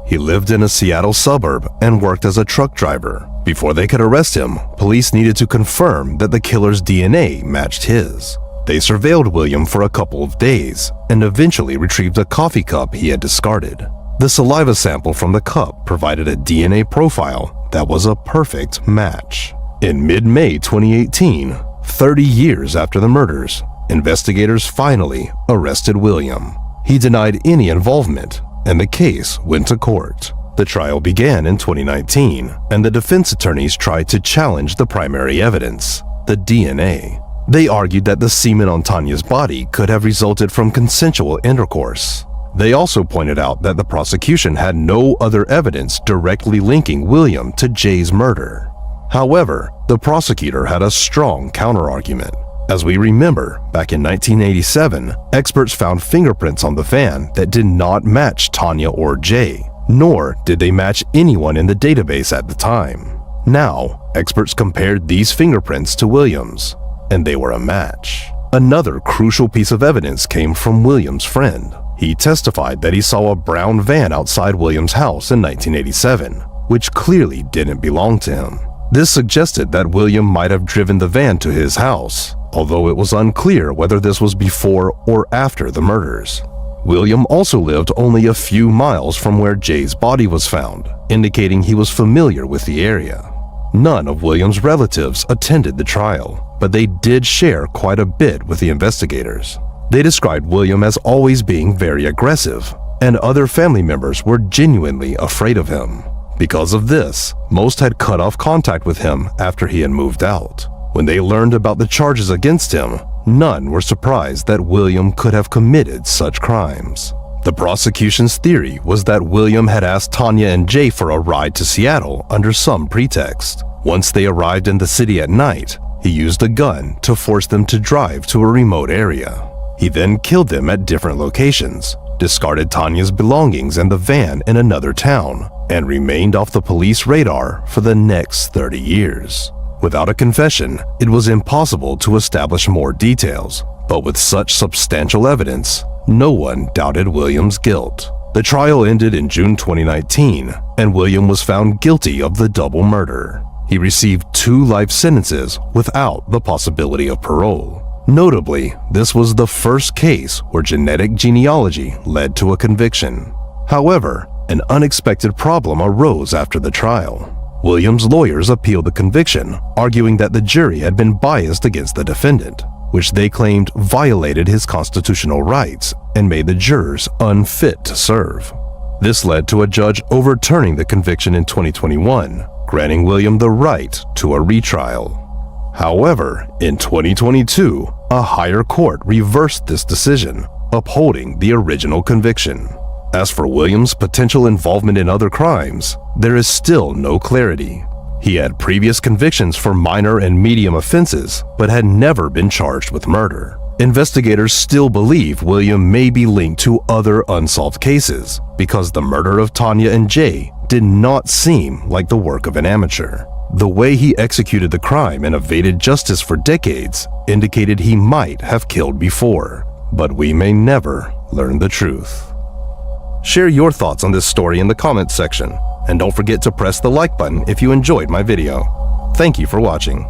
He lived in a Seattle suburb and worked as a truck driver. Before they could arrest him, police needed to confirm that the killer's DNA matched his. They surveilled William for a couple of days and eventually retrieved a coffee cup he had discarded. The saliva sample from the cup provided a DNA profile that was a perfect match. In mid-May 2018, 30 years after the murders, investigators finally arrested William. He denied any involvement, and the case went to court. The trial began in 2019, and the defense attorneys tried to challenge the primary evidence, the DNA. They argued that the semen on Tanya's body could have resulted from consensual intercourse. They also pointed out that the prosecution had no other evidence directly linking William to Jay's murder. However, the prosecutor had a strong counterargument. As we remember, back in 1987, experts found fingerprints on the van that did not match Tanya or Jay, nor did they match anyone in the database at the time. Now, experts compared these fingerprints to William's, and they were a match. Another crucial piece of evidence came from William's friend. He testified that he saw a brown van outside William's house in 1987, which clearly didn't belong to him. This suggested that William might have driven the van to his house, although it was unclear whether this was before or after the murders. William also lived only a few miles from where Jay's body was found, indicating he was familiar with the area. None of William's relatives attended the trial, but they did share quite a bit with the investigators. They described William as always being very aggressive, and other family members were genuinely afraid of him. Because of this, most had cut off contact with him after he had moved out. When they learned about the charges against him, none were surprised that William could have committed such crimes. The prosecution's theory was that William had asked Tanya and Jay for a ride to Seattle under some pretext. Once they arrived in the city at night, he used a gun to force them to drive to a remote area. He then killed them at different locations, discarded Tanya's belongings and the van in another town, and remained off the police radar for the next 30 years. Without a confession, it was impossible to establish more details, but with such substantial evidence, no one doubted William's guilt. The trial ended in June 2019, and William was found guilty of the double murder. He received 2 life sentences without the possibility of parole. Notably, this was the first case where genetic genealogy led to a conviction. However, an unexpected problem arose after the trial. William's lawyers appealed the conviction, arguing that the jury had been biased against the defendant, which they claimed violated his constitutional rights and made the jurors unfit to serve. This led to a judge overturning the conviction in 2021, granting William the right to a retrial. However, in 2022, a higher court reversed this decision, upholding the original conviction. As for William's potential involvement in other crimes, there is still no clarity. He had previous convictions for minor and medium offenses, but had never been charged with murder. Investigators still believe William may be linked to other unsolved cases, because the murder of Tanya and Jay did not seem like the work of an amateur. The way he executed the crime and evaded justice for decades indicated he might have killed before, but we may never learn the truth. Share your thoughts on this story in the comments section, and don't forget to press the like button if you enjoyed my video. Thank you for watching.